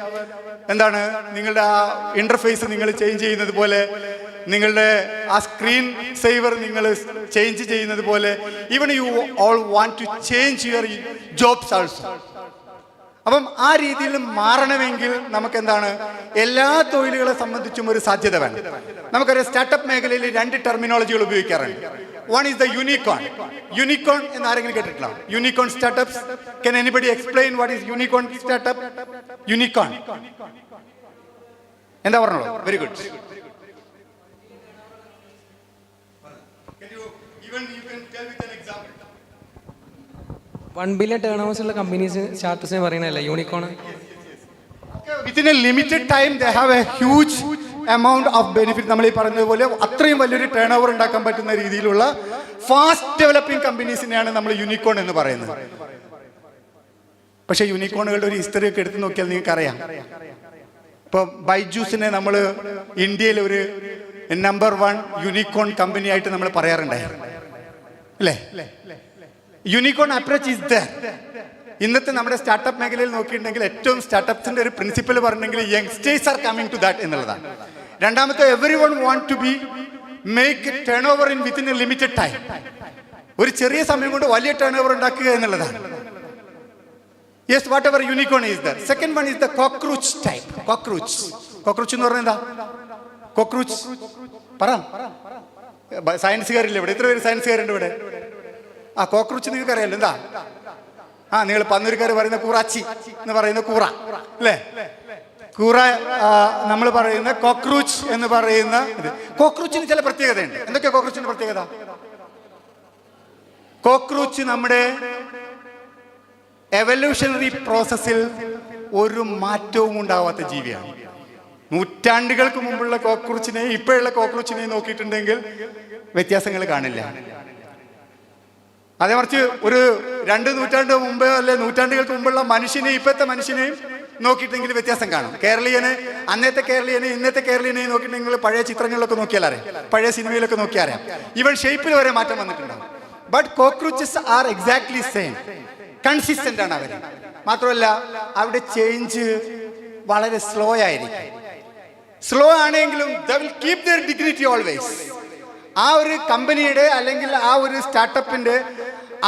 എന്താണ് നിങ്ങളുടെ ആ ഇന്റർഫേസ് നിങ്ങൾ ചേഞ്ച് ചെയ്യുന്നത് പോലെ, നിങ്ങളുടെ ആ സ്ക്രീൻ സേവർ നിങ്ങൾ ചേഞ്ച് ചെയ്യുന്നത് പോലെ, even you all want to change your jobs also. അപ്പം ആ രീതിയിൽ മാറണമെങ്കിൽ നമുക്ക് എന്താണ്, എല്ലാ തൊഴിലുകളെ സംബന്ധിച്ചും ഒരു സാധ്യത വേണം. നമുക്കറിയാം, സ്റ്റാർട്ടപ്പ് മേഖലയിൽ 2 ടെർമിനോളജികൾ ഉപയോഗിക്കാറുണ്ട്. One is the unicorn. Unicorn എന്ന് ആരെങ്കിലും കേട്ടിട്ടുണ്ടോ? Unicorn startups. Can anybody explain what is unicorn startup? Unicorn. എന്താ പറഞ്ഞോളൂ? Very good. You can tell with an example. 1 billion turnovers ഉള്ള കമ്പനീസ് സ്റ്റാർട്ടപ്സിനെ പറയുന്നതല്ല unicorn. Within a limited time they have a huge amount of benefit. നമ്മൾ ഈ പറഞ്ഞതുപോലെ അത്രയും വലിയൊരു ടേൺ ഓവർ ഉണ്ടാക്കാൻ പറ്റുന്ന രീതിയിലുള്ള ഫാസ്റ്റ് ഡെവലപ്പിംഗ് കമ്പനീസിനെയാണ് നമ്മൾ യൂണിക്കോൺ എന്ന് പറയുന്നത്. പക്ഷേ യൂണിക്കോണുകളുടെ ഒരു ഹിസ്റ്ററി ഒക്കെ എടുത്ത് നോക്കിയാൽ നിങ്ങൾക്കറിയാം. ഇപ്പോൾ ബൈജൂസിനെ നമ്മൾ ഇന്ത്യയിൽ ഒരു നമ്പർ 1 യൂണിക്കോൺ കമ്പനി ആയിട്ട് നമ്മൾ പറയാറുണ്ടായി അല്ലേ? Unicorn approach is there. ഇന്നത്തെ നമ്മുടെ സ്റ്റാർട്ടപ്പ് മേഖലയിൽ നോക്കിയിട്ടുണ്ടെങ്കിൽ ഏറ്റവും സ്റ്റാർട്ടപ്സിന്റെ ഒരു പ്രിൻസിപ്പൽ പറഞ്ഞെങ്കിൽ youngsters are coming to that എന്നുള്ളതാണ്. രണ്ടാമത്തെ, everyone want to be make turnover in within a limited time. ഒരു ചെറിയ സമയം കൊണ്ട് വലിയ ടേൺ ഓവർ ഉണ്ടാക്കുക എന്നുള്ളതാണ്. Yes, whatever unicorn is there. Second one is the cockroach type. Cockroach എന്ന് പറഞ്ഞാൽ എന്താ? കോക്രോച്ച് പറ. സയൻസുകാരില്ല ഇവിടെ? എത്ര പേര് സയൻസുകാരുണ്ട് ഇവിടെ? ആ കോക്രോച്ച് നിങ്ങൾക്ക് അറിയാലോ എന്താ? നിങ്ങൾ പന്നൂരുകാർ പറയുന്ന കൂറാച്ചി എന്ന് പറയുന്ന കൂറ അല്ലേ? കൂറ നമ്മൾ പറയുന്ന കോക്രോച്ച് എന്ന് പറയുന്ന ഇത്. കോക്രോച്ചിന് ചില പ്രത്യേകതയുണ്ട്. എന്തൊക്കെയാ കോക്രോച്ചിന്റെ പ്രത്യേകത? കോക്രോച്ച് നമ്മുടെ എവല്യൂഷണറി പ്രോസസ്സിൽ ഒരു മാറ്റവും ഉണ്ടാവാത്ത ജീവിയാണ്. നൂറ്റാണ്ടുകൾക്ക് മുമ്പുള്ള കോക്രോച്ചിനെയും ഇപ്പോഴുള്ള കോക്രോച്ചിനെയും നോക്കിയിട്ടുണ്ടെങ്കിൽ വ്യത്യാസങ്ങൾ കാണില്ല. അതേ മറിച്ച് ഒരു 2 നൂറ്റാണ്ട് മുമ്പ് അല്ലെ നൂറ്റാണ്ടുകൾക്ക് മുമ്പുള്ള മനുഷ്യനെയും ഇപ്പോഴത്തെ മനുഷ്യനെയും നോക്കിയിട്ടെങ്കിൽ വ്യത്യാസം കാണും. കേരളീയനെ, അന്നത്തെ കേരളീയനെ ഇന്നത്തെ കേരളീയനെയും നോക്കിയിട്ടുണ്ടെങ്കിൽ പഴയ ചിത്രങ്ങളിലൊക്കെ നോക്കിയാൽ അറിയാം, പഴയ സിനിമയിലൊക്കെ നോക്കിയാൽ അറിയാം. ഈവൻ ഷേപ്പിൽ വരെ മാറ്റം വന്നിട്ടുണ്ടാവും. But cockroaches R exactly same. Consistent ആണ് അവർ. മാത്രമല്ല അവരുടെ ചേഞ്ച് വളരെ സ്ലോ ആയിരിക്കും. സ്ലോ ആണെങ്കിലും they will keep their dignity always. ആ ഒരു കമ്പനിയുടെ അല്ലെങ്കിൽ ആ ഒരു സ്റ്റാർട്ടപ്പിന്റെ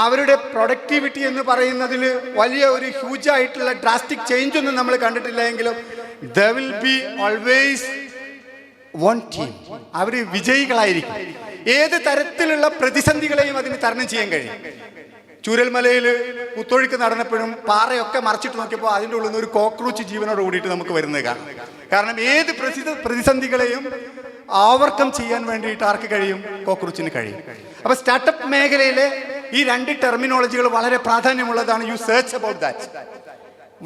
അവരുടെ പ്രൊഡക്ടിവിറ്റി എന്ന് പറയുന്നതിൽ വലിയ ഒരു ഹ്യൂജ് ആയിട്ടുള്ള ഡ്രാസ്റ്റിക് ചേഞ്ച് ഒന്നും നമ്മൾ കണ്ടിട്ടില്ല എങ്കിലും they will be always one team. അവർ വിജയികളായിരിക്കും. ഏത് തരത്തിലുള്ള പ്രതിസന്ധികളെയും അതിന് തരണം ചെയ്യാൻ കഴിയും. ചൂരൽമലയിൽ കുത്തൊഴുക്ക് നടന്നപ്പോഴും പാറയൊക്കെ മറച്ചിട്ട് നോക്കിയപ്പോൾ അതിൻ്റെ ഉള്ളിൽ നിന്ന് ഒരു കോക്രോച്ച് ജീവനോട് കൂടിയിട്ട് നമുക്ക് വരുന്നത് കാണാം. കാരണം ഏത് പ്രതിസന്ധികളെയും ഓവർകം ചെയ്യാൻ വേണ്ടിയിട്ട് ആർക്ക് കഴിയും? കോക്രോച്ചിന് കഴിയും. അപ്പൊ സ്റ്റാർട്ടപ്പ് മേഖലയിലെ ഈ 2 ടെർമിനോളജികൾ വളരെ പ്രാധാന്യമുള്ളതാണ്. You search about that.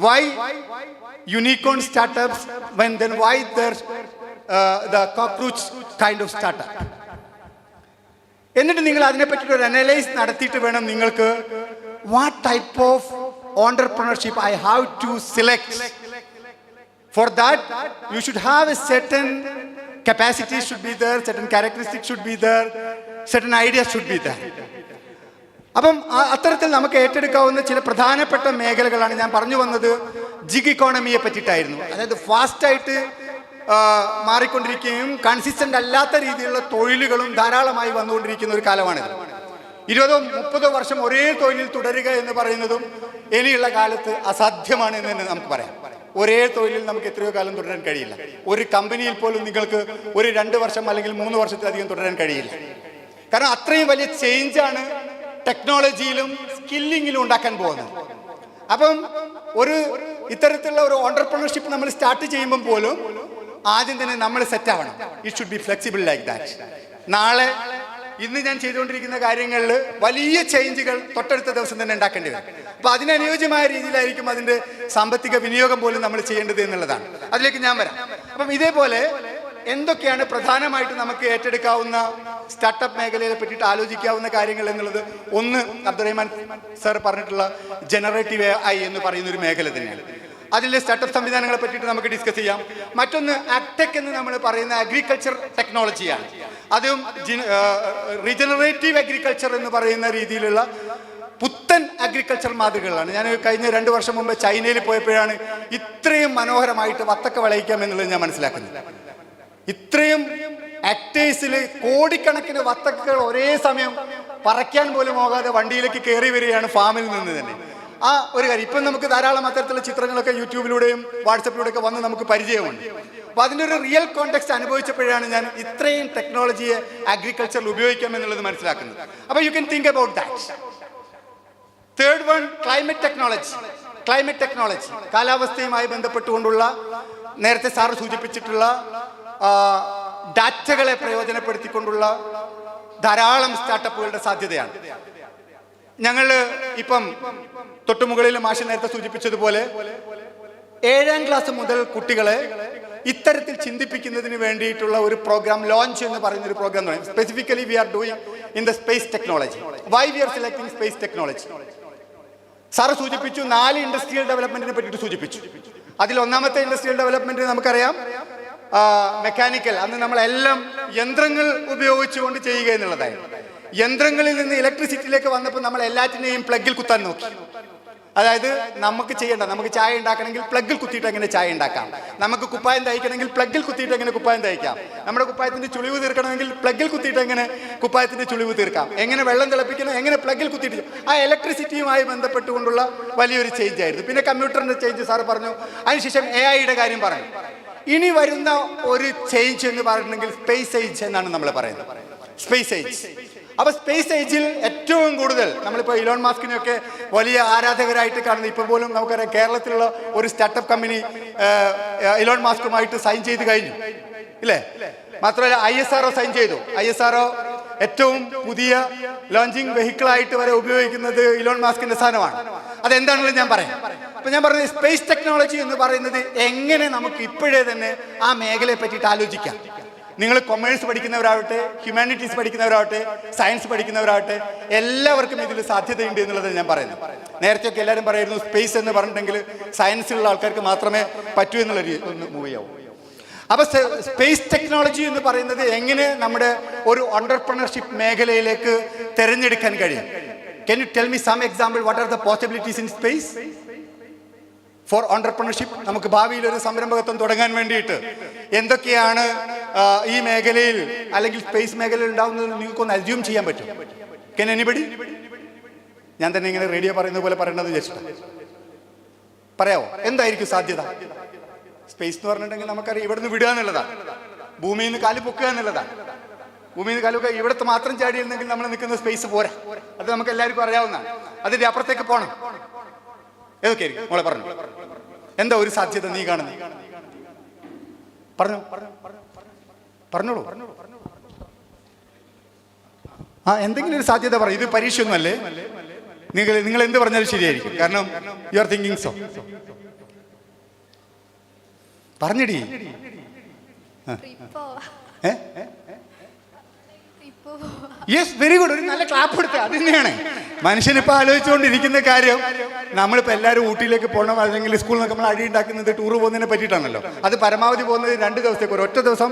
Why unicorn startups when then why the cockroach kind of startup. എന്നിട്ട് നിങ്ങൾ അതിനെ പറ്റിയിട്ട് ഒരു അനലൈസ് നടത്തിയിട്ട് വേണം നിങ്ങൾക്ക് what type of entrepreneurship I have to select. For that, you should have a certain capacities should be there, certain characteristics should be there, certain ideas should be there. അപ്പം അത്തരത്തിൽ നമുക്ക് ഏറ്റെടുക്കാവുന്ന ചില പ്രധാനപ്പെട്ട മേഖലകളാണ് ഞാൻ പറഞ്ഞു വന്നത്. ജിഗ് ഇക്കോണമിയെ പറ്റിയിട്ടായിരുന്നു. അതായത് ഫാസ്റ്റായിട്ട് മാറിക്കൊണ്ടിരിക്കുകയും കൺസിസ്റ്റൻ്റ് അല്ലാത്ത രീതിയിലുള്ള തൊഴിലുകളും ധാരാളമായി വന്നുകൊണ്ടിരിക്കുന്ന ഒരു കാലമാണിത്. 20-30 വർഷം ഒരേ തൊഴിലിൽ തുടരുക എന്ന് പറയുന്നതും ഇനിയുള്ള കാലത്ത് അസാധ്യമാണ് എന്ന് തന്നെ നമുക്ക് പറയാം. ഒരേ തൊഴിലിൽ നമുക്ക് എത്രയോ കാലം തുടരാൻ കഴിയില്ല. ഒരു കമ്പനിയിൽ പോലും നിങ്ങൾക്ക് ഒരു 2 വർഷം അല്ലെങ്കിൽ 3 വർഷത്തിലധികം തുടരാൻ കഴിയില്ല. കാരണം അത്രയും വലിയ ചേഞ്ചാണ് ടെക്നോളജിയിലും സ്കില്ലിങ്ങിലും ഉണ്ടാക്കാൻ പോകുന്നത്. അപ്പം ഇത്തരത്തിലുള്ള ഒരു ഓണ്ടർപ്രണർഷിപ്പ് നമ്മൾ സ്റ്റാർട്ട് ചെയ്യുമ്പോൾ പോലും ആദ്യം തന്നെ നമ്മൾ സെറ്റ് ആവണം. It should be flexible like that. നാളെ ഇന്ന് ഞാൻ ചെയ്തുകൊണ്ടിരിക്കുന്ന കാര്യങ്ങളിൽ വലിയ ചേഞ്ചുകൾ തൊട്ടടുത്ത ദിവസം തന്നെ ഉണ്ടാക്കേണ്ടി വരും. അപ്പൊ അതിനനുയോജ്യമായ രീതിയിലായിരിക്കും അതിന്റെ സാമ്പത്തിക വിനിയോഗം പോലും നമ്മൾ ചെയ്യേണ്ടത് എന്നുള്ളതാണ്. അതിലേക്ക് ഞാൻ വരാം. അപ്പം ഇതേപോലെ എന്തൊക്കെയാണ് പ്രധാനമായിട്ട് നമുക്ക് ഏറ്റെടുക്കാവുന്ന സ്റ്റാർട്ടപ്പ് മേഖലയെ പറ്റിയിട്ട് ആലോചിക്കാവുന്ന കാര്യങ്ങൾ എന്നുള്ളത്, ഒന്ന് അബ്ദുറഹ്മാൻ സാർ പറഞ്ഞിട്ടുള്ള ജനറേറ്റീവ് AI എന്ന് പറയുന്ന ഒരു മേഖല തന്നെയാണ്. അതിലെ സ്റ്റാർട്ടപ്പ് സംവിധാനങ്ങളെ പറ്റിയിട്ട് നമുക്ക് ഡിസ്കസ് ചെയ്യാം. മറ്റൊന്ന് അഗ്ടെക് എന്ന് നമ്മൾ പറയുന്ന അഗ്രികൾച്ചർ ടെക്നോളജിയാണ്. അതും റീജനറേറ്റീവ് അഗ്രികൾച്ചർ എന്ന് പറയുന്ന രീതിയിലുള്ള പുത്തൻ അഗ്രികൾച്ചർ മാതൃകകളാണ്. ഞാൻ കഴിഞ്ഞ 2 വർഷം മുമ്പ് ചൈനയിൽ പോയപ്പോഴാണ് ഇത്രയും മനോഹരമായിട്ട് വത്തക്ക വിളയിക്കാം എന്നുള്ളത് ഞാൻ മനസ്സിലാക്കുന്നത്. ഇത്രയും ആക്ടേഴ്സിൽ കോടിക്കണക്കിന് വത്തക്കകൾ ഒരേ സമയം പറയ്ക്കാൻ പോലും പോകാതെ വണ്ടിയിലേക്ക് കയറി വരികയാണ് ഫാമിൽ നിന്ന് തന്നെ. ആ ഒരു കാര്യം ഇപ്പം നമുക്ക് ധാരാളം അത്തരത്തിലുള്ള ചിത്രങ്ങളൊക്കെ യൂട്യൂബിലൂടെയും വാട്സപ്പിലൂടെയൊക്കെ വന്ന് നമുക്ക് പരിചയമുണ്ട്. അപ്പോൾ അതിൻ്റെ ഒരു റിയൽ കോണ്ടെക്സ്റ്റ് അനുഭവിച്ചപ്പോഴാണ് ഞാൻ ഇത്രയും ടെക്നോളജിയെ അഗ്രികൾച്ചറിൽ ഉപയോഗിക്കാം എന്നുള്ളത് മനസ്സിലാക്കുന്നത്. അപ്പോൾ you can think about that. Third one, climate technology. കാലാവസ്ഥയുമായി ബന്ധപ്പെട്ടുകൊണ്ടുള്ള നേരത്തെ സാറ് സൂചിപ്പിച്ചിട്ടുള്ള ഡാറ്റകളെ പ്രയോജനപ്പെടുത്തിക്കൊണ്ടുള്ള ധാരാളം സ്റ്റാർട്ടപ്പുകളുടെ സാധ്യതയാണ്. ഞങ്ങൾ ഇപ്പം തൊട്ടുമുകളിൽ മാഷ് നേരത്തെ സൂചിപ്പിച്ചതുപോലെ 7ാം ക്ലാസ് മുതൽ കുട്ടികളെ ഇത്തരത്തിൽ ചിന്തിപ്പിക്കുന്നതിന് വേണ്ടിയിട്ടുള്ള ഒരു പ്രോഗ്രാം ലോഞ്ച് എന്ന് പറയുന്ന ഒരു പ്രോഗ്രാം തുടങ്ങി. Specifically we are doing in the space technology. Why we are selecting space technology? Sir സൂചിപ്പിച്ചു 4 ഇൻഡസ്ട്രിയൽ ഡെവലപ്മെന്റിനെ പറ്റിയിട്ട് സൂചിപ്പിച്ചു. അതിൽ ഒന്നാമത്തെ ഇൻഡസ്ട്രിയൽ ഡെവലപ്മെന്റ് നമുക്കറിയാം മെക്കാനിക്കൽ. അന്ന് നമ്മളെല്ലാം യന്ത്രങ്ങൾ ഉപയോഗിച്ചുകൊണ്ട് ചെയ്യുക എന്നുള്ളതായിരുന്നു. യന്ത്രങ്ങളിൽ നിന്ന് ഇലക്ട്രിസിറ്റിയിലേക്ക് വന്നപ്പോൾ നമ്മൾ എല്ലാറ്റിനെയും പ്ലഗിൽ കുത്താൻ നോക്കി. അതായത് നമുക്ക് ചെയ്യേണ്ട, നമുക്ക് ചായ ഉണ്ടാക്കണമെങ്കിൽ പ്ലഗിൽ കുത്തിയിട്ട് എങ്ങനെ ചായ ഉണ്ടാക്കാം, നമുക്ക് കുപ്പായം തയ്ക്കണമെങ്കിൽ പ്ലഗിൽ കുത്തിയിട്ട് എങ്ങനെ കുപ്പായം തയ്ക്കാം, നമ്മുടെ കുപ്പായത്തിന്റെ ചുളിവ് തീർക്കണമെങ്കിൽ പ്ലഗിൽ കുത്തിയിട്ട് എങ്ങനെ കുപ്പായത്തിന്റെ ചുളിവ് തീർക്കാം, എങ്ങനെ വെള്ളം തിളപ്പിക്കണം, എങ്ങനെ പ്ലഗിൽ കുത്തിയിട്ട്. ആ ഇലക്ട്രിസിറ്റിയുമായി ബന്ധപ്പെട്ടുകൊണ്ടുള്ള വലിയൊരു ചേഞ്ച് ആയിരുന്നു. പിന്നെ കമ്പ്യൂട്ടറിന്റെ ചേഞ്ച് സാർ പറഞ്ഞു. അതിനുശേഷം AI കാര്യം പറഞ്ഞു. ഇനി വരുന്ന ഒരു ചേഞ്ച് എന്ന് പറഞ്ഞിട്ടുണ്ടെങ്കിൽ സ്പേസ് ഏജ് എന്നാണ് നമ്മൾ പറയുന്നത്. Space age. അപ്പൊ സ്പേസ് ഏജിൽ ഏറ്റവും കൂടുതൽ നമ്മളിപ്പോൾ ഇലോൺ മാസ്കിനെയൊക്കെ വലിയ ആരാധകരായിട്ട് കാണുന്നത്. ഇപ്പം പോലും നമുക്കറിയാം കേരളത്തിലുള്ള ഒരു സ്റ്റാർട്ടപ്പ് കമ്പനി ഇലോൺ മാസ്കുമായിട്ട് സൈൻ ചെയ്ത് കഴിഞ്ഞു, ഇല്ലേ? മാത്രമല്ല ISRO സൈൻ ചെയ്തു. ISRO ഏറ്റവും പുതിയ ലോഞ്ചിങ് വെഹിക്കിളായിട്ട് വരെ ഉപയോഗിക്കുന്നത് ഇലോൺ മാസ്കിന്റെ സാധനമാണ്. അതെന്താണെങ്കിലും ഞാൻ പറയാം. അപ്പൊ ഞാൻ പറഞ്ഞത് സ്പേസ് ടെക്നോളജി എന്ന് പറയുന്നത് എങ്ങനെ നമുക്ക് ഇപ്പോഴേ തന്നെ ആ മേഖലയെ പറ്റിയിട്ട് ആലോചിക്കാം. നിങ്ങൾ കൊമേഴ്സ് പഠിക്കുന്നവരാവട്ടെ, ഹ്യൂമാനിറ്റീസ് പഠിക്കുന്നവരാവട്ടെ, സയൻസ് പഠിക്കുന്നവരാവട്ടെ, എല്ലാവർക്കും ഇതിൽ സാധ്യതയുണ്ട് എന്നുള്ളത് ഞാൻ പറയുന്നു. നേരത്തെയൊക്കെ എല്ലാവരും പറയായിരുന്നു സ്പേസ് എന്ന് പറഞ്ഞിട്ടുണ്ടെങ്കിൽ സയൻസിലുള്ള ആൾക്കാർക്ക് മാത്രമേ പറ്റൂ എന്നുള്ള ഒന്ന് മൂവ് ചെയ്യാവൂ. അപ്പൊ സ്പേസ് ടെക്നോളജി എന്ന് പറയുന്നത് എങ്ങനെ നമ്മുടെ ഒരു ഓണ്ടർപ്രണർഷിപ്പ് മേഖലയിലേക്ക് തിരഞ്ഞെടുക്കാൻ കഴിയും? Can you tell me some example? What are the possibilities in space for entrepreneurship? നമുക്ക് ഭാവിയിൽ ഒരു സംരംഭകത്വം തുടങ്ങാൻ വേണ്ടിയിട്ട് എന്തൊക്കെയാണ് ഈ മേഖലയിൽ അല്ലെങ്കിൽ സ്പേസ് മേഖലയിൽ ഉണ്ടാവുന്നത് നിങ്ങൾക്കൊന്ന് അസ്യൂം ചെയ്യാൻ പറ്റും? Can anybody? ഞാൻ തന്നെ ഇങ്ങനെ റേഡിയോ പറയുന്നത് പോലെ പറയണത് വിചാരിച്ചിട്ട് പറയാവോ? എന്തായിരിക്കും സാധ്യത? സ്പേസ് എന്ന് പറഞ്ഞിട്ടുണ്ടെങ്കിൽ നമുക്കറിയാം ഇവിടുന്ന് വിടുക എന്നുള്ളതാണ്, ഭൂമിയിൽ നിന്ന് കാല് പൊക്കുക എന്നുള്ളതാണ്. ഭൂമിയിൽ നിന്ന് കാല് പൊക്കുക, ഇവിടുത്തെ മാത്രം ചാടിയിരുന്നെങ്കിൽ നമ്മൾ നിൽക്കുന്ന സ്പേസ് പോരാ. അത് നമുക്ക് എല്ലാവർക്കും അറിയാവുന്നതാണ്. അതിന്റെ അപ്പുറത്തേക്ക് പോകണം. ഏതൊക്കെ ആയിരിക്കും മോളെ പറഞ്ഞു? എന്താ ഒരു സാധ്യത നീ കാണുന്നത്? പറഞ്ഞോളൂ. എന്തെങ്കിലും ഒരു സാധ്യത പറയും. ഇത് പരീക്ഷയൊന്നും അല്ലേ? നിങ്ങൾ എന്ത് പറഞ്ഞാലും ശരിയായിരിക്കും. കാരണം യു ആർ തിങ്കിങ് സോ. പറഞ്ഞടി. Yes, very good. ഒരു നല്ല ക്ലാപ്പ് എടുത്ത്. അത് തന്നെയാണ് മനുഷ്യനിപ്പോൾ ആലോചിച്ചുകൊണ്ടിരിക്കുന്ന കാര്യം. നമ്മളിപ്പോൾ എല്ലാവരും ഊട്ടിയിലേക്ക് പോകണം, അല്ലെങ്കിൽ സ്കൂളിൽ നിന്നൊക്കെ നമ്മൾ അടി ഉണ്ടാക്കുന്നത് ടൂർ പോകുന്നതിനെ പറ്റിയിട്ടാണല്ലോ. അത് പരമാവധി പോകുന്നത് 2 ദിവസത്തേക്ക്. ഒറ്റ ദിവസം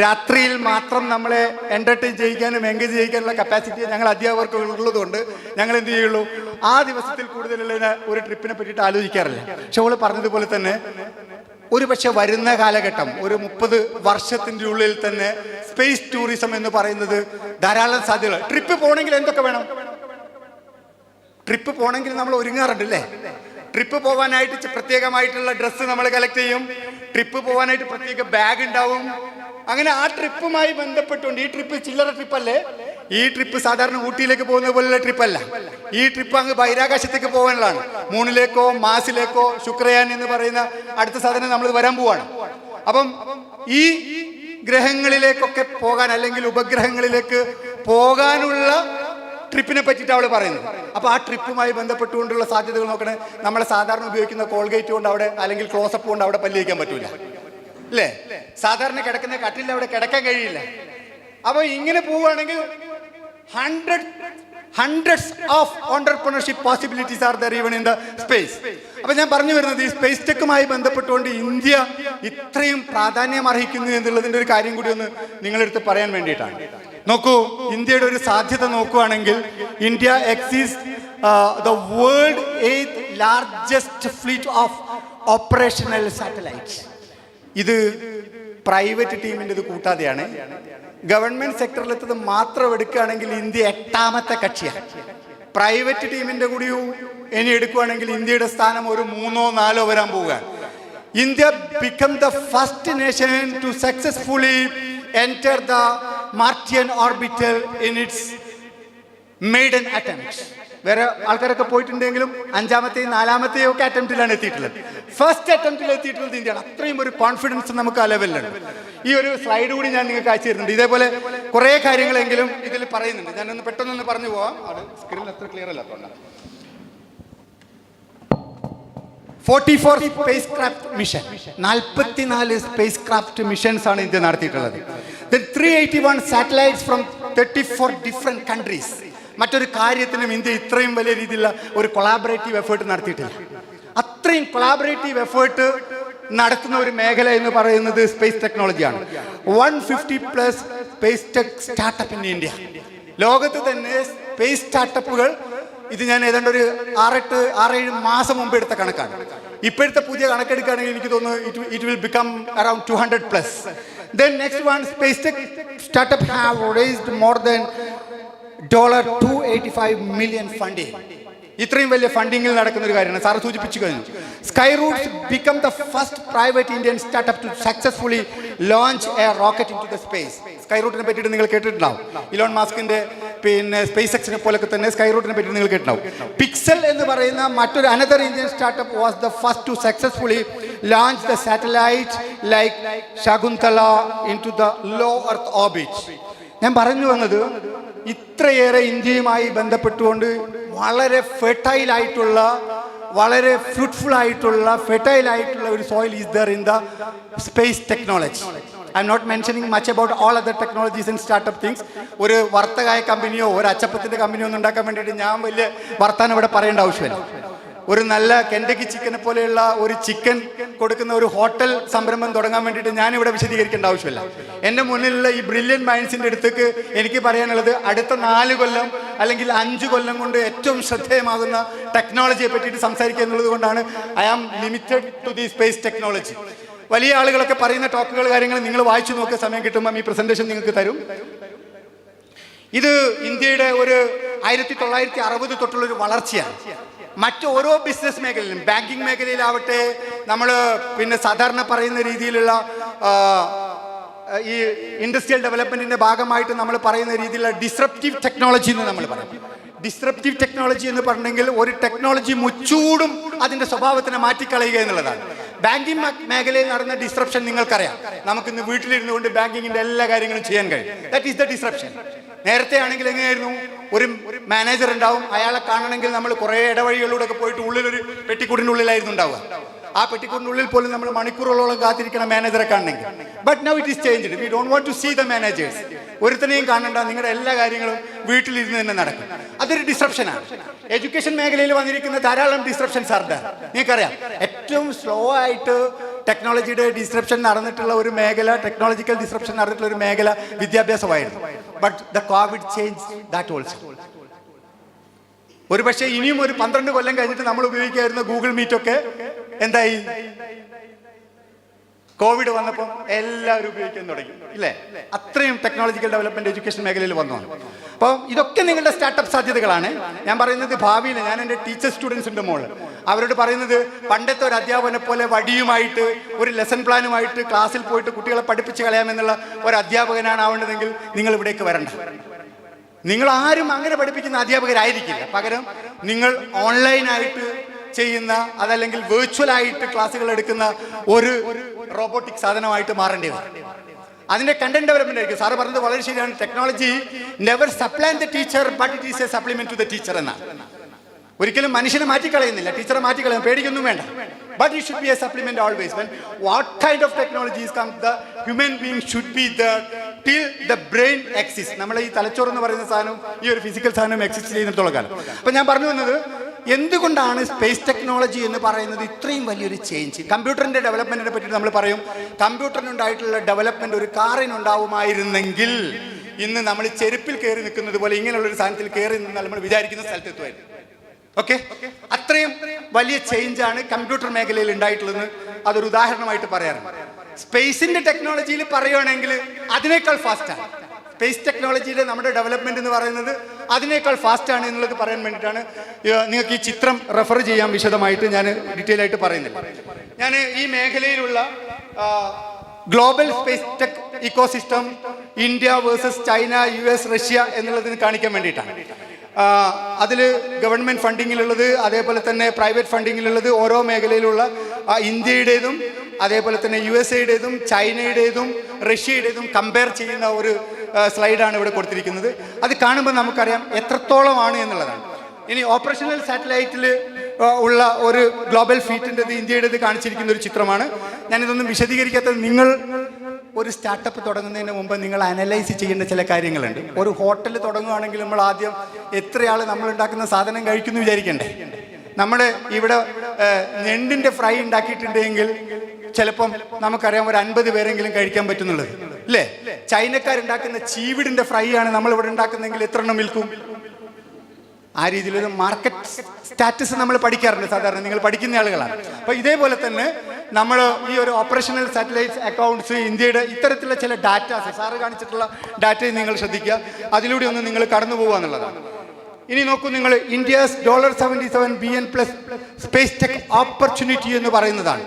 രാത്രിയിൽ മാത്രം നമ്മളെ എൻ്റർടൈൻ ചെയ്യിക്കാനും എൻഗേജ് ചെയ്യിക്കാനുള്ള കപ്പാസിറ്റി ഞങ്ങൾ അധ്യാപകർക്ക് ഉള്ളതുകൊണ്ട് ഞങ്ങൾ എന്ത് ചെയ്യുള്ളൂ, ആ ദിവസത്തിൽ കൂടുതലുള്ള ഒരു ട്രിപ്പിനെ പറ്റിയിട്ട് ആലോചിക്കാറില്ല. പക്ഷെ അവൾ പറഞ്ഞതുപോലെ തന്നെ ഒരു പക്ഷെ വരുന്ന കാലഘട്ടം ഒരു 30 വർഷത്തിൻ്റെ ഉള്ളിൽ തന്നെ സ്പേസ് ടൂറിസം എന്ന് പറയുന്നത് ധാരാളം സാധ്യതകൾ. ട്രിപ്പ് പോകണമെങ്കിൽ എന്തൊക്കെ വേണം? ട്രിപ്പ് പോകണമെങ്കിൽ നമ്മൾ ഒരുങ്ങാറുണ്ട് അല്ലേ? ട്രിപ്പ് പോകാനായിട്ട് പ്രത്യേകമായിട്ടുള്ള ഡ്രസ്സ് നമ്മൾ കളക്ട് ചെയ്യും. ട്രിപ്പ് പോകാനായിട്ട് പ്രത്യേക ബാഗ് ഉണ്ടാവും. അങ്ങനെ ആ ട്രിപ്പുമായി ബന്ധപ്പെട്ടുകൊണ്ട്, ഈ ട്രിപ്പ് ചില്ലറ ട്രിപ്പല്ലേ, ഈ ട്രിപ്പ് സാധാരണ ഊട്ടിയിലേക്ക് പോകുന്ന പോലുള്ള ട്രിപ്പല്ല. ഈ ട്രിപ്പ് അങ്ങ് ബഹിരാകാശത്തേക്ക് പോകാനുള്ളതാണ്. മൂണിലേക്കോ മാസിലേക്കോ ശുക്രയാൻ എന്ന് പറയുന്ന അടുത്ത സാധനം നമ്മൾ വരാൻ പോവാണ്. അപ്പം ഈ ഗ്രഹങ്ങളിലേക്കൊക്കെ പോകാൻ, അല്ലെങ്കിൽ ഉപഗ്രഹങ്ങളിലേക്ക് പോകാനുള്ള ട്രിപ്പിനെ പറ്റിയിട്ട് അവൾ പറയുന്നത്. അപ്പോൾ ആ ട്രിപ്പുമായി ബന്ധപ്പെട്ടുകൊണ്ടുള്ള സാധ്യതകൾ നോക്കണേ. നമ്മളെ സാധാരണ ഉപയോഗിക്കുന്ന കോൾഗേറ്റ് കൊണ്ട് അവിടെ, അല്ലെങ്കിൽ ക്ലോസപ്പ് കൊണ്ട് അവിടെ പല്ല് തേക്കാൻ പറ്റൂല അല്ലേ? സാധാരണ കിടക്കുന്ന കട്ടിലിൽ അവിടെ കിടക്കാൻ കഴിയില്ല. അപ്പോൾ ഇങ്ങനെ പോവുകയാണെങ്കിൽ hundreds of entrepreneurship possibilities are there even in the space. അപ്പോൾ ഞാൻ പറഞ്ഞു വരുന്നത്, ഈ സ്പേസ് ടെക്കുമായി ബന്ധപ്പെട്ടുകൊണ്ട് ഇന്ത്യ ഇത്രയും പ്രാധാന്യം അർഹിക്കുന്നു എന്നുള്ളതിൻ്റെ ഒരു കാര്യം കൂടി ഒന്ന് നിങ്ങളെടുത്ത് പറയാൻ വേണ്ടിയിട്ടാണ്. നോക്കൂ, ഇന്ത്യയുടെ ഒരു സാധ്യത നോക്കുകയാണെങ്കിൽ, India x is the world 8th largest fleet of operational satellites. ഇത് പ്രൈവറ്റ് ടീമിൻ്റെ ഇത് കൂട്ടാതെയാണ്. ഗവൺമെന്റ് സെക്ടറിലെത്തത് മാത്രം എടുക്കുകയാണെങ്കിൽ ഇന്ത്യ 8ാമത്തെ കക്ഷിയാണ്. പ്രൈവറ്റ് ടീമിൻ്റെ കൂടി ഇനി എടുക്കുകയാണെങ്കിൽ ഇന്ത്യയുടെ സ്ഥാനം ഒരു 3ഓ 4ഓ വരാൻ പോവുകയാണ്. India become the first nation to successfully enter the Martian orbital in its maiden attempt. വേറെ ആൾക്കാരൊക്കെ പോയിട്ടുണ്ടെങ്കിലും 5ാമത്തെയും 4ാമത്തെയും ഒക്കെ അറ്റംപ്റ്റിലാണ് എത്തിയിട്ടുള്ളത്. ഫസ്റ്റ് അറ്റംപ്റ്റിൽ എത്തിയിട്ടുള്ളത് ഇന്ത്യയാണ്. അത്രയും ഒരു കോൺഫിഡൻസ് നമുക്ക് ആ ലെവലിലുണ്ട്. ഈ ഒരു സ്ലൈഡ് കൂടി ഞാൻ നിങ്ങൾക്ക് അയച്ചു തരുന്നുണ്ട്. ഇതേപോലെ കുറേ കാര്യങ്ങളെങ്കിലും ഇതിൽ പറയുന്നുണ്ട്. ഞാനൊന്ന് പെട്ടെന്നൊന്ന് പറഞ്ഞു പോവാം. അത് സ്ക്രീനിൽ അത്ര ക്ലിയർ അല്ലാത്തതുകൊണ്ടാണ്. 44 spacecraft mission, 44 spacecraft missions ആണ് ഇന്ത്യ നടത്തിയിട്ടുള്ളത്. 381 സാറ്റലൈറ്റ്സ് ഫ്രം 34 ഡിഫറെന്റ് കൺട്രീസ്. മറ്റൊരു കാര്യത്തിനും ഇന്ത്യ ഇത്രയും വലിയ രീതിയിലുള്ള ഒരു കൊളാബറേറ്റീവ് എഫേർട്ട് നടത്തിയിട്ടില്ല. അത്രയും കൊളാബറേറ്റീവ് എഫേർട്ട് നടത്തുന്ന ഒരു മേഖല എന്ന് പറയുന്നത് സ്പേസ് ടെക്നോളജിയാണ്. 150+ space tech startup in India. ലോകത്ത് തന്നെ സ്പേസ് സ്റ്റാർട്ടപ്പുകൾ, ഇത് ഞാൻ ഏതാണ്ട് ഒരു 6-7 മാസം മുമ്പ് എടുത്ത കണക്കാണ്. ഇപ്പോഴത്തെ പുതിയ കണക്കെടുക്കുകയാണെങ്കിൽ എനിക്ക് തോന്നുന്നു it will become around 200+. Then next one, space tech startup have raised more than $285 million funding. ഇത്രയും വലിയ ഫണ്ടിങ്ങിൽ നടക്കുന്ന ഒരു കാര്യമാണ്. സാറ് സൂചിപ്പിച്ചു കഴിഞ്ഞു. Skyroots become the first private Indian startup to successfully launch a rocket into the space. സ്കൈറൂട്ടിനെ പറ്റിയിട്ട് നിങ്ങൾ കേട്ടിട്ടുണ്ടാവും. ഇലോൺ മാസ്കിന്റെ പിന്നെ സ്പേസ് എക്സിനെ പോലൊക്കെ തന്നെ സ്കൈറൂട്ടിനെ പറ്റി നിങ്ങൾ കേട്ടിട്ടുണ്ടാവും. പിക്സൽ എന്ന് പറയുന്ന മറ്റൊരു another Indian startup was the first to successfully launch the satellite like Shakuntala into the low earth orbit. ഞാൻ പറഞ്ഞു വന്നത്, ഇത്രയേറെ ഇന്ത്യയുമായി ബന്ധപ്പെട്ടുകൊണ്ട് വളരെ ഫെർട്ടൈൽ ആയിട്ടുള്ള, വളരെ ഫ്രൂട്ട്ഫുൾ ആയിട്ടുള്ള, ഫെർട്ടൈൽ ആയിട്ടുള്ള ഒരു soil is there in the space technology. I'm not mentioning much about all other technologies and startup things. ഒരു വർത്തകായ കമ്പനിയോ ഒരു അച്ചപ്പത്തിൻ്റെ കമ്പനിയോ ഒന്നും ഉണ്ടാക്കാൻ വേണ്ടിയിട്ട് ഞാൻ വലിയ വർത്താനം ഇവിടെ പറയേണ്ട ആവശ്യമില്ല. ഒരു നല്ല കെൻഡക്കി ചിക്കനെ പോലെയുള്ള ഒരു ചിക്കൻ കൊടുക്കുന്ന ഒരു ഹോട്ടൽ സംരംഭം തുടങ്ങാൻ വേണ്ടിയിട്ട് ഞാനിവിടെ വിശദീകരിക്കേണ്ട ആവശ്യമില്ല. എൻ്റെ മുന്നിലുള്ള ഈ ബ്രില്യൻ മൈൻഡ്സിൻ്റെ അടുത്തേക്ക് എനിക്ക് പറയാനുള്ളത്, അടുത്ത 4 കൊല്ലം അല്ലെങ്കിൽ 5 കൊല്ലം കൊണ്ട് ഏറ്റവും ശ്രദ്ധേയമാകുന്ന ടെക്നോളജിയെ പറ്റിയിട്ട് സംസാരിക്കുക എന്നുള്ളത് കൊണ്ടാണ് I am limited to the space technology. വലിയ ആളുകളൊക്കെ പറയുന്ന ടോക്കുകൾ, കാര്യങ്ങൾ നിങ്ങൾ വായിച്ചു നോക്കിയ സമയം കിട്ടുമ്പം ഈ പ്രസന്റേഷൻ നിങ്ങൾക്ക് തരും. ഇത് ഇന്ത്യയുടെ ഒരു 1960 തൊട്ടുള്ളൊരു വളർച്ചയാണ്. മറ്റ് ഓരോ ബിസിനസ് മേഖലയിലും, ബാങ്കിങ് മേഖലയിലാവട്ടെ, നമ്മൾ പിന്നെ സാധാരണ പറയുന്ന രീതിയിലുള്ള ഈ ഇൻഡസ്ട്രിയൽ ഡെവലപ്മെന്റിന്റെ ഭാഗമായിട്ട് നമ്മൾ പറയുന്ന രീതിയിലുള്ള ഡിസ്റപ്റ്റീവ് ടെക്നോളജി എന്ന് നമ്മൾ പറയും. ഡിസ്റപ്റ്റീവ് ടെക്നോളജി എന്ന് പറഞ്ഞെങ്കിൽ ഒരു ടെക്നോളജി മുച്ചൂടും അതിന്റെ സ്വഭാവത്തിനെ മാറ്റിക്കളയുക എന്നുള്ളതാണ്. ബാങ്കിങ് മേഖലയിൽ നടന്ന ഡിസ്റപ്ഷൻ നിങ്ങൾക്കറിയാം. നമുക്കിന്ന് വീട്ടിലിരുന്നു കൊണ്ട് ബാങ്കിങ്ങിന്റെ എല്ലാ കാര്യങ്ങളും ചെയ്യാൻ കഴിയും. That is the disruption. നേരത്തെ ആണെങ്കിൽ എങ്ങനെയായിരുന്നു? ഒരു മാനേജർ ഉണ്ടാവും, അയാളെ കാണണമെങ്കിൽ നമ്മൾ കുറേ ഇടവഴികളിലൂടെ ഒക്കെ പോയിട്ട് ഉള്ളിലൊരു പെട്ടിക്കൂടിൻ്റെ ഉള്ളിലായിരുന്നു ഉണ്ടാവുക. ആ പെട്ടിക്കൂടിനുള്ളിൽ പോലും നമ്മൾ മണിക്കൂറുകളോളം കാത്തിരിക്കണം മാനേജറെ കാണണമെങ്കിൽ. But now it is changed. We don't want to see the managers. ഒരുത്തനെയും കാണണ്ട, നിങ്ങളുടെ എല്ലാ കാര്യങ്ങളും വീട്ടിലിരുന്ന് തന്നെ നടക്കും. അതൊരു ഡിസ്ട്രപ്ഷനാണ്. എഡ്യൂക്കേഷൻ മേഖലയിൽ വന്നിരിക്കുന്ന ധാരാളം ഡിസ്ട്രപ്ഷൻസ് ആണ്. നിങ്ങൾക്കറിയാം, ഏറ്റവും സ്ലോ ആയിട്ട് ടെക്നോളജിയുടെ ഡിസ്ട്രപ്ഷൻ നടന്നിട്ടുള്ള ഒരു മേഖല, ടെക്നോളജിക്കൽ ഡിസ്ട്രപ്ഷൻ നടന്നിട്ടുള്ള ഒരു മേഖല വിദ്യാഭ്യാസമായിരുന്നു. But the Covid change that also. ഒരു പക്ഷേ ഇനിയും ഒരു 12 കൊല്ലം കഴിഞ്ഞിട്ട് നമ്മൾ ഉപയോഗിക്കായിരുന്ന ഗൂഗിൾ മീറ്റൊക്കെ എന്തായി? കോവിഡ് വന്നപ്പോൾ എല്ലാവരും ഉപയോഗിക്കാൻ തുടങ്ങി, ഇല്ലേ? അത്രയും ടെക്നോളജിക്കൽ ഡെവലപ്മെന്റ് എഡ്യൂക്കേഷൻ മേഖലയിൽ വന്നു. അപ്പം ഇതൊക്കെ നിങ്ങളുടെ സ്റ്റാർട്ടപ്പ് സാധ്യതകളാണ്. ഞാൻ പറയുന്നത് ഭാവിയിൽ, ഞാൻ എൻ്റെ ടീച്ചർ സ്റ്റുഡൻസ് ഉണ്ട് മോള്, അവരോട് പറയുന്നത് പണ്ടത്തെ ഒരു അധ്യാപകനെ പോലെ വടിയുമായിട്ട് ഒരു ലെസൺ പ്ലാനുമായിട്ട് ക്ലാസ്സിൽ പോയിട്ട് കുട്ടികളെ പഠിപ്പിച്ച് കളയാമെന്നുള്ള ഒരു അധ്യാപകനാണ് ആവേണ്ടതെങ്കിൽ നിങ്ങൾ ഇവിടേക്ക് വരണ്ട. നിങ്ങൾ ആരും അങ്ങനെ പഠിപ്പിക്കുന്ന അധ്യാപകരായിരിക്കില്ല. പകരം നിങ്ങൾ ഓൺലൈനായിട്ട് ചെയ്യുന്ന, അതല്ലെങ്കിൽ വെർച്വൽ ആയിട്ട് ക്ലാസ്സുകൾ എടുക്കുന്ന ഒരു റോബോട്ടിക് സാധനമായിട്ട് മാറേണ്ടി വരും. അതിന്റെ കണ്ടന്റ് ഡെവലപ്മെന്റ് ആയിരിക്കും. സാറ് പറഞ്ഞത് വളരെ ശരിയാണ്. Technology never supplant the teacher, but it is a supplement to the teacher എന്നാണ്. ഒരിക്കലും മനുഷ്യനെ മാറ്റിക്കളയുന്നില്ല, ടീച്ചറെ മാറ്റിക്കളയാൻ പേടിക്കൊന്നും വേണ്ട. But it should be a supplement always. When what kind of technologies come, the human being should be there till the brain exists. നമ്മൾ ഈ തലച്ചോറ് എന്ന് പറയുന്ന സാധനം, ഈ ഒരു ഫിസിക്കൽ സാധനം എക്സിസ്റ്റ് ചെയ്യുന്നിടത്തോളം കാലം. അപ്പം ഞാൻ പറഞ്ഞു വന്നത്, എന്തുകൊണ്ടാണ് സ്പേസ് ടെക്നോളജി എന്ന് പറയുന്നത് ഇത്രയും വലിയൊരു ചേഞ്ച്? കമ്പ്യൂട്ടറിന്റെ ഡെവലപ്മെന്റിനെ പറ്റി നമ്മൾ പറയും, കമ്പ്യൂട്ടറിനുണ്ടായിട്ടുള്ള ഡെവലപ്മെന്റ് ഒരു കാറിനുണ്ടാവുമായിരുന്നെങ്കിൽ ഇന്ന് നമ്മൾ ചെരുപ്പിൽ കയറി നിൽക്കുന്നത് പോലെ ഇങ്ങനെയുള്ള ഒരു സാധനത്തിൽ കയറി നിന്നാൽ നമ്മൾ വിചാരിക്കുന്ന സ്ഥലത്തെത്തുമായിരുന്നു. ഓക്കെ, അത്രയും വലിയ ചേഞ്ചാണ് കമ്പ്യൂട്ടർ മേഖലയിൽ ഉണ്ടായിട്ടുള്ളതെന്ന് അതൊരു ഉദാഹരണമായിട്ട് പറയാറുണ്ട്. സ്പേസിന്റെ ടെക്നോളജിയിൽ പറയുകയാണെങ്കിൽ അതിനേക്കാൾ ഫാസ്റ്റാണ്. സ്പേസ് ടെക്നോളജിയുടെ നമ്മുടെ ഡെവലപ്മെന്റ് എന്ന് പറയുന്നത് അതിനേക്കാൾ ഫാസ്റ്റാണ് എന്നുള്ളത് പറയാൻ വേണ്ടിയിട്ടാണ് നിങ്ങൾക്ക് ഈ ചിത്രം റെഫർ ചെയ്യാൻ വിശദമായിട്ട് ഞാൻ ഡീറ്റെയിൽ ആയിട്ട് പറയുന്നില്ല. ഞാൻ ഈ മേഖലയിലുള്ള global space tech ecosystem, India versus China, US, Russia എന്നുള്ളതിന് കാണിക്കാൻ വേണ്ടിയിട്ടാണ്. അതിൽ ഗവൺമെൻറ് ഫണ്ടിങ്ങിലുള്ളത്, അതേപോലെ തന്നെ പ്രൈവറ്റ് ഫണ്ടിങ്ങിലുള്ളത്, ഓരോ മേഖലയിലുള്ള ഇന്ത്യയുടേതും അതേപോലെ തന്നെ USA-യുടേതും ചൈനയുടേതും റഷ്യയുടേതും കമ്പയർ ചെയ്യുന്ന ഒരു സ്ലൈഡാണ് ഇവിടെ കൊടുത്തിരിക്കുന്നത്. അത് കാണുമ്പോൾ നമുക്കറിയാം എത്രത്തോളമാണ് എന്നുള്ളതാണ്. ഇനി ഓപ്പറേഷണൽ സാറ്റലൈറ്റിൽ ഉള്ള ഒരു ഗ്ലോബൽ ഫീറ്റിൻ്റെത്, ഇന്ത്യയുടേത് കാണിച്ചിരിക്കുന്ന ഒരു ചിത്രമാണ്. ഞാനിതൊന്നും വിശദീകരിക്കാത്തത്, നിങ്ങൾ ഒരു സ്റ്റാർട്ടപ്പ് തുടങ്ങുന്നതിന് മുമ്പ് നിങ്ങൾ അനലൈസ് ചെയ്യേണ്ട ചില കാര്യങ്ങളുണ്ട്. ഒരു ഹോട്ടൽ തുടങ്ങുകയാണെങ്കിൽ നമ്മൾ ആദ്യം എത്രയാൾ നമ്മൾ ഉണ്ടാക്കുന്ന സാധനം കഴിക്കുന്നു വിചാരിക്കണ്ടേ? നമ്മുടെ ഇവിടെ ഞണ്ടിൻ്റെ ഫ്രൈ ഉണ്ടാക്കിയിട്ടുണ്ടെങ്കിൽ ചിലപ്പം നമുക്കറിയാം ഒരു 50 പേരെങ്കിലും കഴിക്കാൻ പറ്റുന്നുള്ളത്, അല്ലേ? ചൈനക്കാരുണ്ടാക്കുന്ന ചീവിടിൻ്റെ ഫ്രൈ ആണ് നമ്മൾ ഇവിടെ ഉണ്ടാക്കുന്നതെങ്കിൽ എത്ര എണ്ണം വിൽക്കും? ആ രീതിയിലൊരു മാർക്കറ്റ് സ്റ്റാറ്റസ് നമ്മൾ പഠിക്കാറുണ്ട് സാധാരണ, നിങ്ങൾ പഠിക്കുന്ന ആളുകളാണ്. അപ്പോൾ ഇതേപോലെ തന്നെ നമ്മൾ ഈ ഒരു ഓപ്പറേഷണൽ സാറ്റലൈറ്റ് അക്കൗണ്ട്സ്, ഇന്ത്യയുടെ ഇത്തരത്തിലുള്ള ചില ഡാറ്റാസ്, സാറ് കാണിച്ചിട്ടുള്ള ഡാറ്റയും നിങ്ങൾ ശ്രദ്ധിക്കുക. അതിലൂടെ ഒന്ന് നിങ്ങൾ കടന്നു പോകുക എന്നുള്ളതാണ്. ഇനി നോക്കൂ നിങ്ങൾ, India's $77 billion plus space tech opportunity എന്ന് പറയുന്നതാണ്.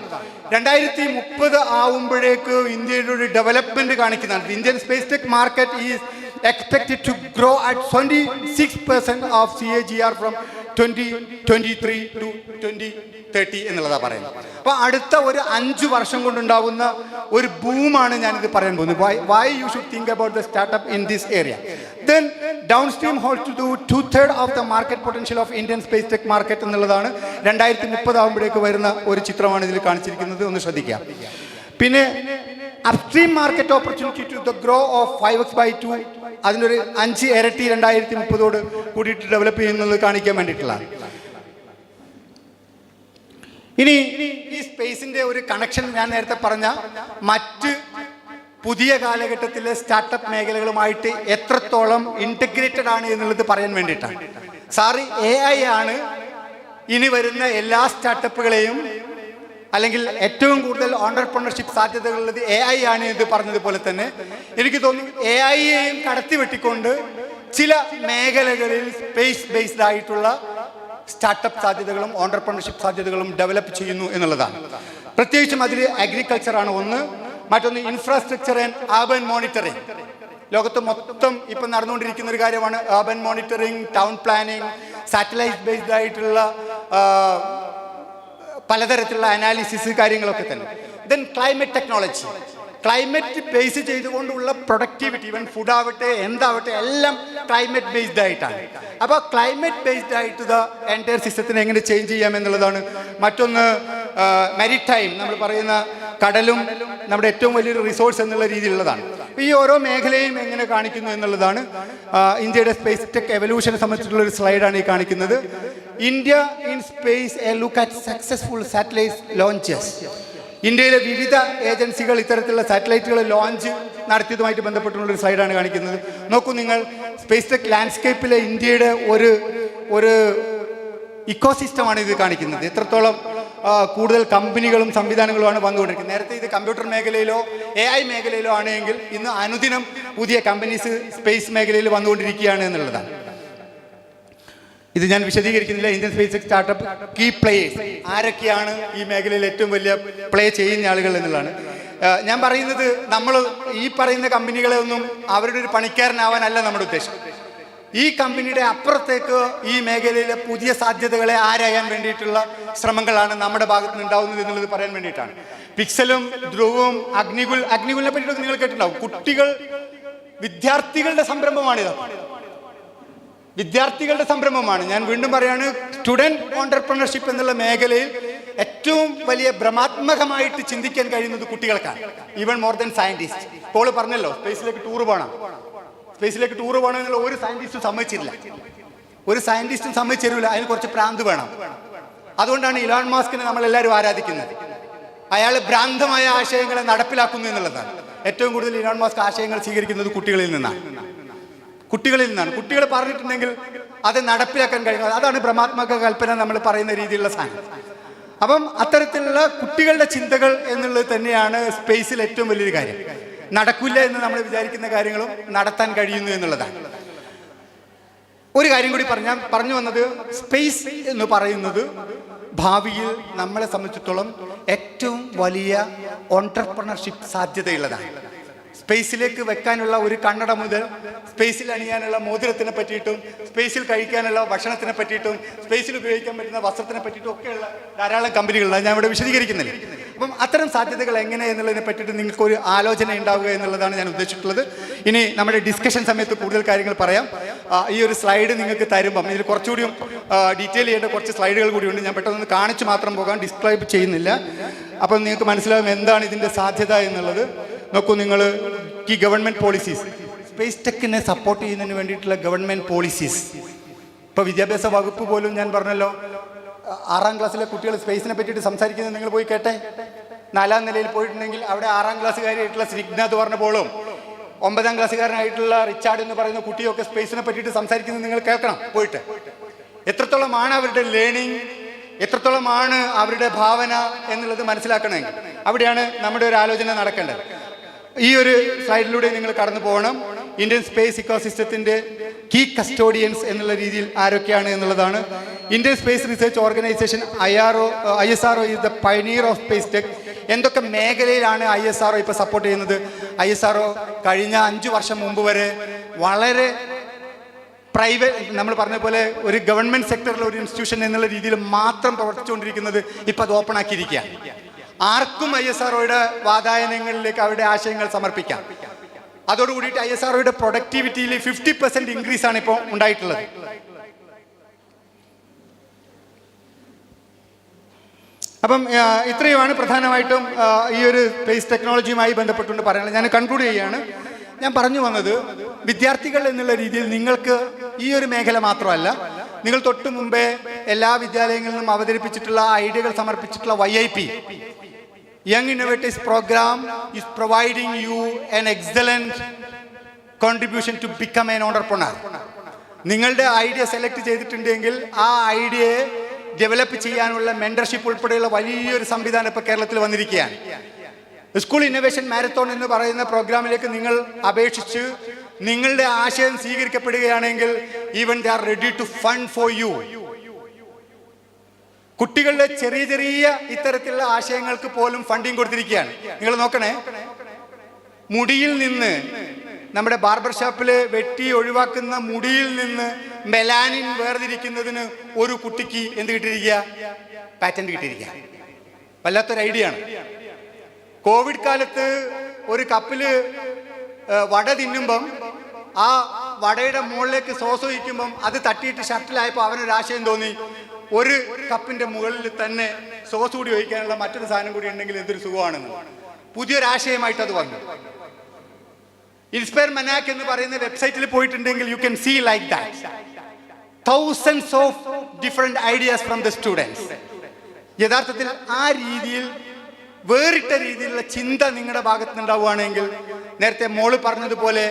2030 ആവുമ്പോഴേക്ക് ഇന്ത്യയുടെ ഒരു ഡെവലപ്മെന്റ് കാണിക്കുന്നതാണ്. Indian space tech market is expected to grow at 26% of CAGR from 2023 to 2030 എന്നുള്ളതാണ് പറയുന്നത്. അപ്പോൾ അടുത്ത ഒരു 5 വർഷം കൊണ്ടുണ്ടാവുന്ന ഒരു ബൂമാണ് ഞാനിത് പറയാൻ പോകുന്നത്. Why you should think about the startup in this area. Then downstream holds to do 2/3 of the market potential of Indian space tech market എന്നുള്ളതാണ് 2030 ആകുമ്പോഴേക്ക് വരുന്ന ഒരു ചിത്രമാണ് ഇതിൽ കാണിച്ചിരിക്കുന്നത്. ഒന്ന് ശ്രദ്ധിക്കുക. പിന്നെ upstream market opportunity to the grow of 5x/2, അതിനൊരു 5 ഇരട്ടി 2030 കൂടിയിട്ട് ഡെവലപ്പ് ചെയ്യുന്നത് കാണിക്കാൻ വേണ്ടിയിട്ടുള്ളതാണ്. ഇനി ഈ സ്പേസിന്റെ ഒരു കണക്ഷൻ ഞാൻ നേരത്തെ പറഞ്ഞ മറ്റ് പുതിയ കാലഘട്ടത്തിലെ സ്റ്റാർട്ടപ്പ് മേഖലകളുമായിട്ട് എത്രത്തോളം ഇൻറ്റഗ്രേറ്റഡ് ആണ് എന്നുള്ളത് പറയാൻ വേണ്ടിയിട്ടാണ്. സാറി AI ആണ് ഇനി വരുന്ന എല്ലാ സ്റ്റാർട്ടപ്പുകളെയും, അല്ലെങ്കിൽ ഏറ്റവും കൂടുതൽ ഓണ്ടർപ്രണർഷിപ്പ് സാധ്യതകളുള്ളത് AI ആണ് എന്ന് പറഞ്ഞതുപോലെ തന്നെ എനിക്ക് തോന്നുന്നു AI-യെയും കടത്തി വെട്ടിക്കൊണ്ട് ചില മേഖലകളിൽ സ്പേസ് ബേസ്ഡ് ആയിട്ടുള്ള സ്റ്റാർട്ടപ്പ് സാധ്യതകളും ഓണ്ടർപ്രണർഷിപ്പ് സാധ്യതകളും ഡെവലപ്പ് ചെയ്യുന്നു എന്നുള്ളതാണ്. പ്രത്യേകിച്ചും അതിൽ അഗ്രികൾച്ചറാണ് ഒന്ന്, മറ്റൊന്ന് ഇൻഫ്രാസ്ട്രക്ചർ ആൻഡ് അർബൻ മോണിറ്ററിംഗ്. ലോകത്ത് മൊത്തം ഇപ്പം നടന്നുകൊണ്ടിരിക്കുന്ന ഒരു കാര്യമാണ് urban monitoring, town planning, satellite based ആയിട്ടുള്ള പലതരത്തിലുള്ള അനാലിസിസ് കാര്യങ്ങളൊക്കെ തന്നെ. Then climate technology. Climate base ചെയ്തുകൊണ്ടുള്ള പ്രൊഡക്ടിവിറ്റി, ഈവൻ ഫുഡ് ആവട്ടെ എന്താവട്ടെ എല്ലാം ക്ലൈമറ്റ് ബേസ്ഡ് ആയിട്ടാണ്. അപ്പോൾ ക്ലൈമറ്റ് ബേസ്ഡ് ആയിട്ട് ദ എൻറ്റയർ സിസ്റ്റത്തിനെ എങ്ങനെ ചേഞ്ച് ചെയ്യാം എന്നുള്ളതാണ്. മറ്റൊന്ന് മാരിടൈം, നമ്മൾ പറയുന്ന കടലും നമ്മുടെ ഏറ്റവും വലിയൊരു റിസോഴ്സ് എന്നുള്ള രീതിയിലുള്ളതാണ്. ഈ ഓരോ മേഖലയും എങ്ങനെ കാണിക്കുന്നു എന്നുള്ളതാണ് ഇന്ത്യയുടെ സ്പേസ് ടെക് എവല്യൂഷനെ സംബന്ധിച്ചിട്ടുള്ള ഒരു സ്ലൈഡാണ് ഈ കാണിക്കുന്നത്. India in space A look at successful satellite launches. ഇന്ത്യയിലെ വിവിധ ഏജൻസികൾ ഇത്തരത്തിലുള്ള സാറ്റലൈറ്റുകൾ ലോഞ്ച് നടത്തിയതുമായിട്ട് ബന്ധപ്പെട്ടുള്ളൊരു സ്ലൈഡാണ് കാണിക്കുന്നത്. നോക്കൂ നിങ്ങൾ, സ്പേസ് ടെക് ലാൻഡ്സ്കേപ്പിലെ ഇന്ത്യയുടെ ഒരു ഇക്കോസിസ്റ്റമാണ് ഇത് കാണിക്കുന്നത്. എത്രത്തോളം കൂടുതൽ കമ്പനികളും സംവിധാനങ്ങളുമാണ് വന്നുകൊണ്ടിരിക്കുന്നത്. നേരത്തെ ഇത് കമ്പ്യൂട്ടർ മേഖലയിലോ AI മേഖലയിലോ ആണെങ്കിൽ ഇന്ന് അനുദിനം പുതിയ കമ്പനീസ് സ്പേസ് മേഖലയിൽ വന്നുകൊണ്ടിരിക്കുകയാണ് എന്നുള്ളതാണ്. ഇത് ഞാൻ വിശദീകരിക്കുന്നില്ല. Indian space startup key players ആരൊക്കെയാണ് ഈ മേഖലയിൽ ഏറ്റവും വലിയ പ്ലേ ചെയ്യുന്ന ആളുകൾ എന്നുള്ളതാണ്. ഞാൻ പറയുന്നത്, നമ്മൾ ഈ പറയുന്ന കമ്പനികളെ ഒന്നും അവരുടെ ഒരു പണിക്കാരനാവാനല്ല നമ്മുടെ ഉദ്ദേശം. ഈ കമ്പനിയുടെ അപ്പുറത്തേക്ക് ഈ മേഖലയിലെ പുതിയ സാധ്യതകളെ ആരായാൻ വേണ്ടിയിട്ടുള്ള ശ്രമങ്ങളാണ് നമ്മുടെ ഭാഗത്ത് നിന്ന് ഉണ്ടാവുന്നത് എന്നുള്ളത് പറയാൻ വേണ്ടിയിട്ടാണ്. പിക്സലും ധ്രുവവും അഗ്നികുലിനെ പറ്റിയിട്ടൊക്കെ നിങ്ങൾ കേട്ടിട്ടുണ്ടാവും. വിദ്യാർത്ഥികളുടെ സംരംഭമാണിത്. വിദ്യാർത്ഥികളുടെ സംരംഭമാണ്. ഞാൻ വീണ്ടും പറയാണ്, സ്റ്റുഡൻറ് ഓണ്ടർപ്രണർഷിപ്പ് എന്നുള്ള മേഖലയിൽ ഏറ്റവും വലിയ ഭ്രമാത്മകമായിട്ട് ചിന്തിക്കാൻ കഴിയുന്നത് കുട്ടികൾക്കാണ്. Even more than scientist. ഇപ്പോൾ പറഞ്ഞല്ലോ, സ്പേസിലേക്ക് ടൂർ പോകണം എന്നുള്ള ഒരു സയന്റിസ്റ്റും സമ്മതിച്ചില്ല. ഒരു സയന്റിസ്റ്റും സമ്മതിച്ചിരില്ല. അതിന് കുറച്ച് പ്രാന്ത് വേണം. അതുകൊണ്ടാണ് ഇലോൺ മസ്കിനെ നമ്മളെല്ലാവരും ആരാധിക്കുന്നത്. അയാൾ ഭ്രാന്തമായ ആശയങ്ങളെ നടപ്പിലാക്കുന്നു എന്നുള്ളതാണ്. ഏറ്റവും കൂടുതൽ ഇലോൺ മസ്ക് ആശയങ്ങൾ സ്വീകരിക്കുന്നത് കുട്ടികളിൽ നിന്നാണ്. കുട്ടികൾ പറഞ്ഞിട്ടുണ്ടെങ്കിൽ അത് നടപ്പിലാക്കാൻ കഴിയുന്നത്. അതാണ് ഭ്രമാത്മക കൽപ്പന നമ്മൾ പറയുന്ന രീതിയിലുള്ള സാധനം. അപ്പം അത്തരത്തിലുള്ള കുട്ടികളുടെ ചിന്തകൾ എന്നുള്ളത് തന്നെയാണ് സ്പേസിൽ ഏറ്റവും വലിയൊരു കാര്യം. നടക്കില്ല എന്ന് നമ്മൾ വിചാരിക്കുന്ന കാര്യങ്ങളും നടത്താൻ കഴിയുന്നു എന്നുള്ളതാണ്. ഒരു കാര്യം കൂടി പറഞ്ഞു വന്നത്, സ്പേസ് എന്ന് പറയുന്നത് ഭാവിയിൽ നമ്മളെ സംബന്ധിച്ചിടത്തോളം ഏറ്റവും വലിയ ഓൺട്രപ്രണർഷിപ്പ് സാധ്യതയുള്ളതാണ്. സ്പേസിലേക്ക് വെക്കാനുള്ള ഒരു കണ്ണട മുതൽ സ്പേസിൽ അണിയാനുള്ള മോതിരത്തിനെ പറ്റിയിട്ടും സ്പേസിൽ കഴിക്കാനുള്ള ഭക്ഷണത്തിനെ പറ്റിയിട്ടും സ്പേസിൽ ഉപയോഗിക്കാൻ പറ്റുന്ന വസ്ത്രത്തിനെ പറ്റിയിട്ടും ഒക്കെയുള്ള ധാരാളം കമ്പനികളുണ്ട്. ഞാൻ ഇവിടെ വിശദീകരിക്കുന്നില്ല. അപ്പം അത്തരം സാധ്യതകൾ എങ്ങനെ എന്നുള്ളതിനെ പറ്റിയിട്ട് നിങ്ങൾക്കൊരു ആലോചന ഉണ്ടാവുക എന്നുള്ളതാണ് ഞാൻ ഉദ്ദേശിച്ചിട്ടുള്ളത്. ഇനി നമ്മുടെ ഡിസ്കഷൻ സമയത്ത് കൂടുതൽ കാര്യങ്ങൾ പറയാം. ഈ ഒരു സ്ലൈഡ് നിങ്ങൾക്ക് തരുമ്പം ഇതിൽ കുറച്ചുകൂടി ഡീറ്റെയിൽ ചെയ്യേണ്ട കുറച്ച് സ്ലൈഡുകൾ കൂടിയുണ്ട്. ഞാൻ പെട്ടെന്ന് കാണിച്ച് മാത്രം പോകാൻ ഡിസ്ക്രൈബ് ചെയ്യുന്നില്ല. അപ്പം നിങ്ങൾക്ക് മനസ്സിലാവും എന്താണ് ഇതിൻ്റെ സാധ്യത എന്നുള്ളത്. നോക്കൂ നിങ്ങൾ, ഈ ഗവൺമെൻറ് പോളിസീസ്, സ്പേസ് ടെക്കിനെ സപ്പോർട്ട് ചെയ്യുന്നതിന് വേണ്ടിയിട്ടുള്ള ഗവൺമെൻറ് പോളിസീസ്. ഇപ്പോൾ വിദ്യാഭ്യാസ വകുപ്പ് പോലും, ഞാൻ പറഞ്ഞല്ലോ, 6ാം ക്ലാസ്സിലെ കുട്ടികൾ സ്പേസിനെ പറ്റിയിട്ട് സംസാരിക്കുന്നത് നിങ്ങൾ പോയി കേട്ടെ. 4ാം നിലയിൽ പോയിട്ടുണ്ടെങ്കിൽ അവിടെ 6ാം ക്ലാസ്സുകാരായിട്ടുള്ള സ്നിഗ്ധ എന്ന് പറഞ്ഞ പോലും 9ാം ക്ലാസ്സുകാരനായിട്ടുള്ള റിച്ചാർഡ് എന്ന് പറയുന്ന കുട്ടിയൊക്കെ സ്പേസിനെ പറ്റിയിട്ട് സംസാരിക്കുന്നത് നിങ്ങൾ കേൾക്കണം പോയിട്ട്. എത്രത്തോളമാണ് അവരുടെ ലേണിംഗ്, എത്രത്തോളമാണ് അവരുടെ ഭാവന എന്നുള്ളത് മനസ്സിലാക്കണമെങ്കിൽ അവിടെയാണ് നമ്മുടെ ഒരു ആലോചന നടക്കേണ്ടത്. ഈ ഒരു സ്ലൈഡിലൂടെ നിങ്ങൾ കടന്നു പോകണം. ഇന്ത്യൻ സ്പേസ് ഇക്കോസിസ്റ്റത്തിൻ്റെ കീ കസ്റ്റോഡിയൻസ് എന്നുള്ള രീതിയിൽ ആരൊക്കെയാണ് എന്നുള്ളതാണ്. Indian space research organisation ISRO is the pioneer of space tech. എന്തൊക്കെ മേഖലയിലാണ് ISRO ഇപ്പോൾ സപ്പോർട്ട് ചെയ്യുന്നത്? ISRO കഴിഞ്ഞ 5 വർഷം മുമ്പ് വരെ വളരെ പ്രൈവറ്റ്, നമ്മൾ പറഞ്ഞ പോലെ ഒരു ഗവൺമെൻറ് സെക്ടറിലെ ഒരു ഇൻസ്റ്റിറ്റ്യൂഷൻ എന്നുള്ള രീതിയിൽ മാത്രം പ്രവർത്തിച്ചുകൊണ്ടിരിക്കുന്നത് ഇപ്പോൾ അത് ഓപ്പൺ ആക്കിയിരിക്കുകയാണ്. ആർക്കും ISROയുടെ വാതായനങ്ങളിലേക്ക് അവരുടെ ആശയങ്ങൾ സമർപ്പിക്കാം. അതോടുകൂടിയിട്ട് ISROയുടെ പ്രൊഡക്ടിവിറ്റിയിൽ 50% ഇൻക്രീസ് ആണ് ഇപ്പോൾ ഉണ്ടായിട്ടുള്ളത്. അപ്പം ഇത്രയുമാണ് പ്രധാനമായിട്ടും ഈ ഒരു സ്പേസ് ടെക്നോളജിയുമായി ബന്ധപ്പെട്ടുകൊണ്ട് പറയാനുള്ളത്. ഞാൻ കൺക്ലൂഡ് ചെയ്യുകയാണ്. ഞാൻ പറഞ്ഞു വന്നത്, വിദ്യാർത്ഥികൾ എന്നുള്ള രീതിയിൽ നിങ്ങൾക്ക് ഈ ഒരു മേഖല മാത്രമല്ല, നിങ്ങൾ തൊട്ട് മുമ്പേ എല്ലാ വിദ്യാലയങ്ങളിലും അവതരിപ്പിച്ചിട്ടുള്ള ഐഡിയകൾ സമർപ്പിച്ചിട്ടുള്ള YIP, Young Innovators Program is providing you an excellent contribution to become an entrepreneur. നിങ്ങളുടെ ഐഡിയ സെലക്ട് ചെയ്തിട്ടുണ്ടെങ്കിൽ ആ ഐഡിയയെ ഡെവലപ്പ് ചെയ്യാനുള്ള മെന്റർഷിപ്പ് ഉൾപ്പെടെയുള്ള വലിയൊരു സംവിധാനം ഇപ്പോൾ കേരളത്തിൽ വന്നിരിക്കുകയാണ്. സ്കൂൾ ഇന്നോവേഷൻ മാരത്തോൺ എന്ന് പറയുന്ന പ്രോഗ്രാമിലേക്ക് നിങ്ങൾ അപേക്ഷിച്ച് നിങ്ങളുടെ ആശയം സ്വീകരിക്കപ്പെടുകയാണെങ്കിൽ even they are ready to fund for you. കുട്ടികളുടെ ചെറിയ ചെറിയ ഇത്തരത്തിലുള്ള ആശയങ്ങൾക്ക് പോലും ഫണ്ടിങ് കൊടുത്തിരിക്കുകയാണ്. നിങ്ങൾ നോക്കണേ, മുടിയിൽ നിന്ന്, നമ്മുടെ ബാർബർ ഷോപ്പിൽ വെട്ടി ഒഴിവാക്കുന്ന മുടിയിൽ നിന്ന് മെലാനിൻ വേർതിരിക്കുന്നതിന് ഒരു കുട്ടിക്ക് എന്ത് കിട്ടിയിരിക്കുക? പാറ്റന്റ് കിട്ടിയിരിക്കുക. വല്ലാത്തൊരു ഐഡിയ ആണ്. കോവിഡ് കാലത്ത് ഒരു കപ്പിൽ വട തിന്നുമ്പം ആ വടയുടെ മുകളിലേക്ക് സോസ് ഒഴിക്കുമ്പം അത് തട്ടിയിട്ട് ഷർട്ടിലായപ്പോൾ അവനൊരാശയം തോന്നി, ഒരു കപ്പിൻ്റെ മുകളിൽ തന്നെ സോസ് കൂടി ഒഴിക്കാനുള്ള മറ്റൊരു സാധനം കൂടി ഉണ്ടെങ്കിൽ എന്തൊരു സുഖമാണെന്ന്. പുതിയൊരാശയമായിട്ട് അത് വന്നു. ഇൻസ്പയർ മനാക്ക് എന്ന് പറയുന്ന വെബ്സൈറ്റിൽ പോയിട്ടുണ്ടെങ്കിൽ you can see like that thousands of different ideas from the students. യഥാർത്ഥത്തിൽ ആ രീതിയിൽ വേറിട്ട രീതിയിലുള്ള ചിന്ത നിങ്ങളുടെ ഭാഗത്ത് നിന്നുണ്ടാവുകയാണെങ്കിൽ, നേരത്തെ മോള് പറഞ്ഞതുപോലെ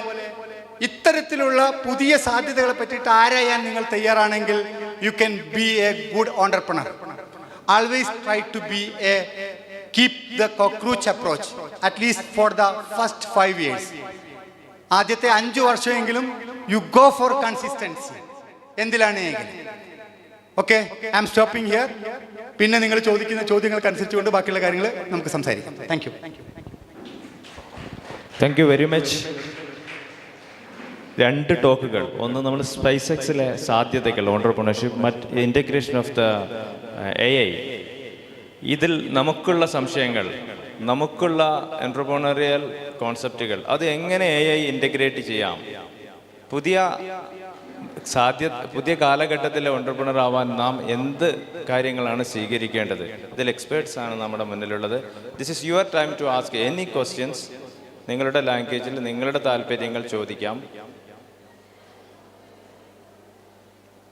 ഇത്തരത്തിലുള്ള പുതിയ സാധ്യതകളെ പറ്റിയിട്ട് ആരായാൻ നിങ്ങൾ തയ്യാറാണെങ്കിൽ you can be a good entrepreneur. Always try to be a keep the cockroach approach at least for the first 5 years. ആദ്യത്തെ 5 വർഷമെങ്കിലും യു ഗോ ഫോർ കൺസിസ്റ്റൻസി. എന്തിലാണ് എങ്കിൽ okay, I am stopping here. പിന്നെ നിങ്ങൾ ചോദിക്കുന്ന ചോദ്യങ്ങൾക്ക് അനുസരിച്ചുകൊണ്ട് ബാക്കിയുള്ള കാര്യങ്ങൾ നമുക്ക് സംസാരിക്കാം. Thank you. Thank you very much. 2 ടോക്കുകൾ, ഒന്ന് നമ്മൾ സ്പേസ് എക്സിലെ സാധ്യതകൾ, entrepreneurship, integration of the AI. ഇതിൽ നമുക്കുള്ള സംശയങ്ങൾ, നമുക്കുള്ള എൻ്റർപ്രണറിയൽ കോൺസെപ്റ്റുകൾ, അത് എങ്ങനെ AI ഇൻ്റഗ്രേറ്റ് ചെയ്യാം, പുതിയ കാലഘട്ടത്തിലെ ഓണ്ടർപ്രണർ ആവാൻ നാം എന്ത് കാര്യങ്ങളാണ് സ്വീകരിക്കേണ്ടത്, ഇതിൽ എക്സ്പേർട്സ് ആണ് നമ്മുടെ മുന്നിലുള്ളത്. This is your time to ask any questions. നിങ്ങളുടെ ലാംഗ്വേജിൽ നിങ്ങളുടെ താല്പര്യങ്ങൾ ചോദിക്കാം.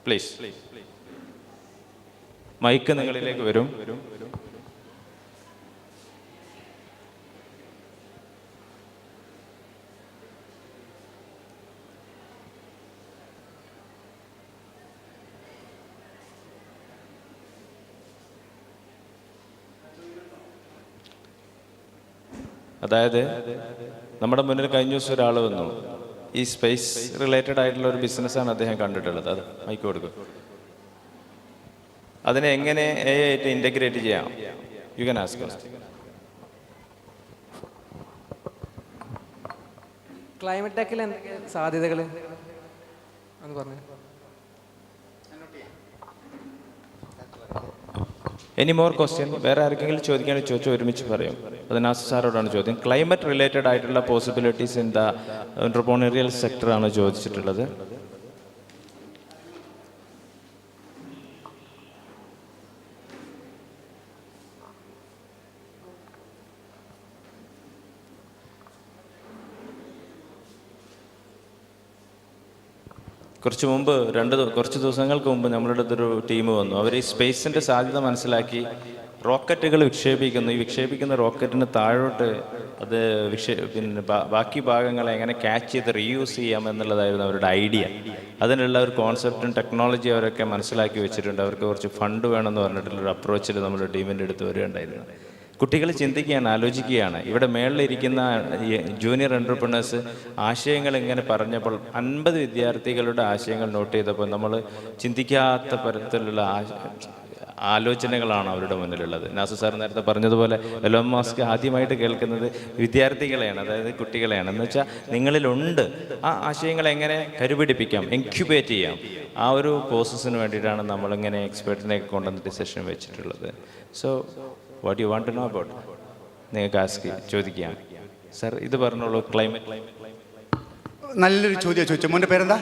പ്ലീസ്, മൈക്ക് നിങ്ങളിലേക്ക് വരും. അതായത് നമ്മുടെ മുന്നിൽ കഴിഞ്ഞ ദിവസം ഒരാൾ വന്നു, ഈ സ്പേസ് റിലേറ്റഡ് ആയിട്ടുള്ള ഒരു ബിസിനസ്സാണ് അദ്ദേഹം കണ്ടിട്ടുള്ളത്. അത് മൈക്ക് കൊടുക്കും. അതിനെ എങ്ങനെ AI ആയിട്ട് ഇൻ്റഗ്രേറ്റ് ചെയ്യാം? You can ask. ക്ലൈമറ്റ് ടെക്കിൽ എന്തൊക്കെ സാധ്യതകൾ എന്ന് പറഞ്ഞു. Any more question? വേറെ ആർക്കെങ്കിലും ചോദിക്കുകയാണെങ്കിൽ ചോദിച്ചാൽ ഒരുമിച്ച് പറയും. അത് നാസർ സാറോടാണ് ചോദ്യം. ക്ലൈമറ്റ് റിലേറ്റഡ് ആയിട്ടുള്ള പോസിബിലിറ്റീസ് ഇൻ ദ എൻ്റർപ്രണറിയൽ സെക്ടറാണ് ചോദിച്ചിട്ടുള്ളത്. കുറച്ച് ദിവസങ്ങൾക്ക് മുമ്പ് നമ്മളുടെ അടുത്തൊരു ടീം വന്നു. അവർ ഈ സ്പേസിൻ്റെ സാധ്യത മനസ്സിലാക്കി റോക്കറ്റുകൾ വിക്ഷേപിക്കുന്നു. ഈ വിക്ഷേപിക്കുന്ന റോക്കറ്റിന് താഴോട്ട് അത് പിന്നെ ബാക്കി ഭാഗങ്ങളെ എങ്ങനെ ക്യാച്ച് ചെയ്ത് റീയൂസ് ചെയ്യാം എന്നുള്ളതായിരുന്നു അവരുടെ ഐഡിയ. അതിനുള്ള ഒരു കോൺസെപ്റ്റും ടെക്നോളജി അവരൊക്കെ മനസ്സിലാക്കി വെച്ചിട്ടുണ്ട്. അവർക്ക് കുറച്ച് ഫണ്ട് വേണമെന്ന് പറഞ്ഞിട്ടുള്ളൊരു അപ്രോച്ചിൽ നമ്മുടെ ടീമിൻ്റെ അടുത്ത് വരികയുണ്ടായിരുന്നു. കുട്ടികൾ ചിന്തിക്കുകയാണ്, ആലോചിക്കുകയാണ്. ഇവിടെ മേളിലിരിക്കുന്ന ജൂനിയർ എൻ്റർപ്രണേഴ്സ് ആശയങ്ങൾ ഇങ്ങനെ പറഞ്ഞപ്പോൾ 50 വിദ്യാർത്ഥികളുടെ ആശയങ്ങൾ നോട്ട് ചെയ്തപ്പോൾ നമ്മൾ ചിന്തിക്കാത്ത തരത്തിലുള്ള ആലോചനകളാണ് അവരുടെ മുന്നിലുള്ളത്. നാസർ സാർ നേരത്തെ പറഞ്ഞതുപോലെ എലോൺ മസ്ക് ആദ്യമായിട്ട് കേൾക്കുന്നത് വിദ്യാർത്ഥികളെയാണ്, അതായത് കുട്ടികളെയാണ്. എന്ന് വെച്ചാൽ നിങ്ങളിലുണ്ട്, ആ ആശയങ്ങൾ എങ്ങനെ കരുപിടിപ്പിക്കാം, ഇൻക്യുബേറ്റ് ചെയ്യാം, ആ ഒരു പ്രോസസ്സിന് വേണ്ടിയിട്ടാണ് നമ്മളിങ്ങനെ എക്സ്പേർട്ടിനെയൊക്കെ കൊണ്ടുവന്നിട്ട് സെഷൻ വെച്ചിട്ടുള്ളത്. So what you want to know about, നിങ്ങൾക്ക് ചോദിക്കാം. സാർ ഇത് പറഞ്ഞോളൂ. ക്ലൈമറ്റ് നല്ലൊരു ചോദ്യം ചോദിച്ചു. മോൻ്റെ പേരെന്താ?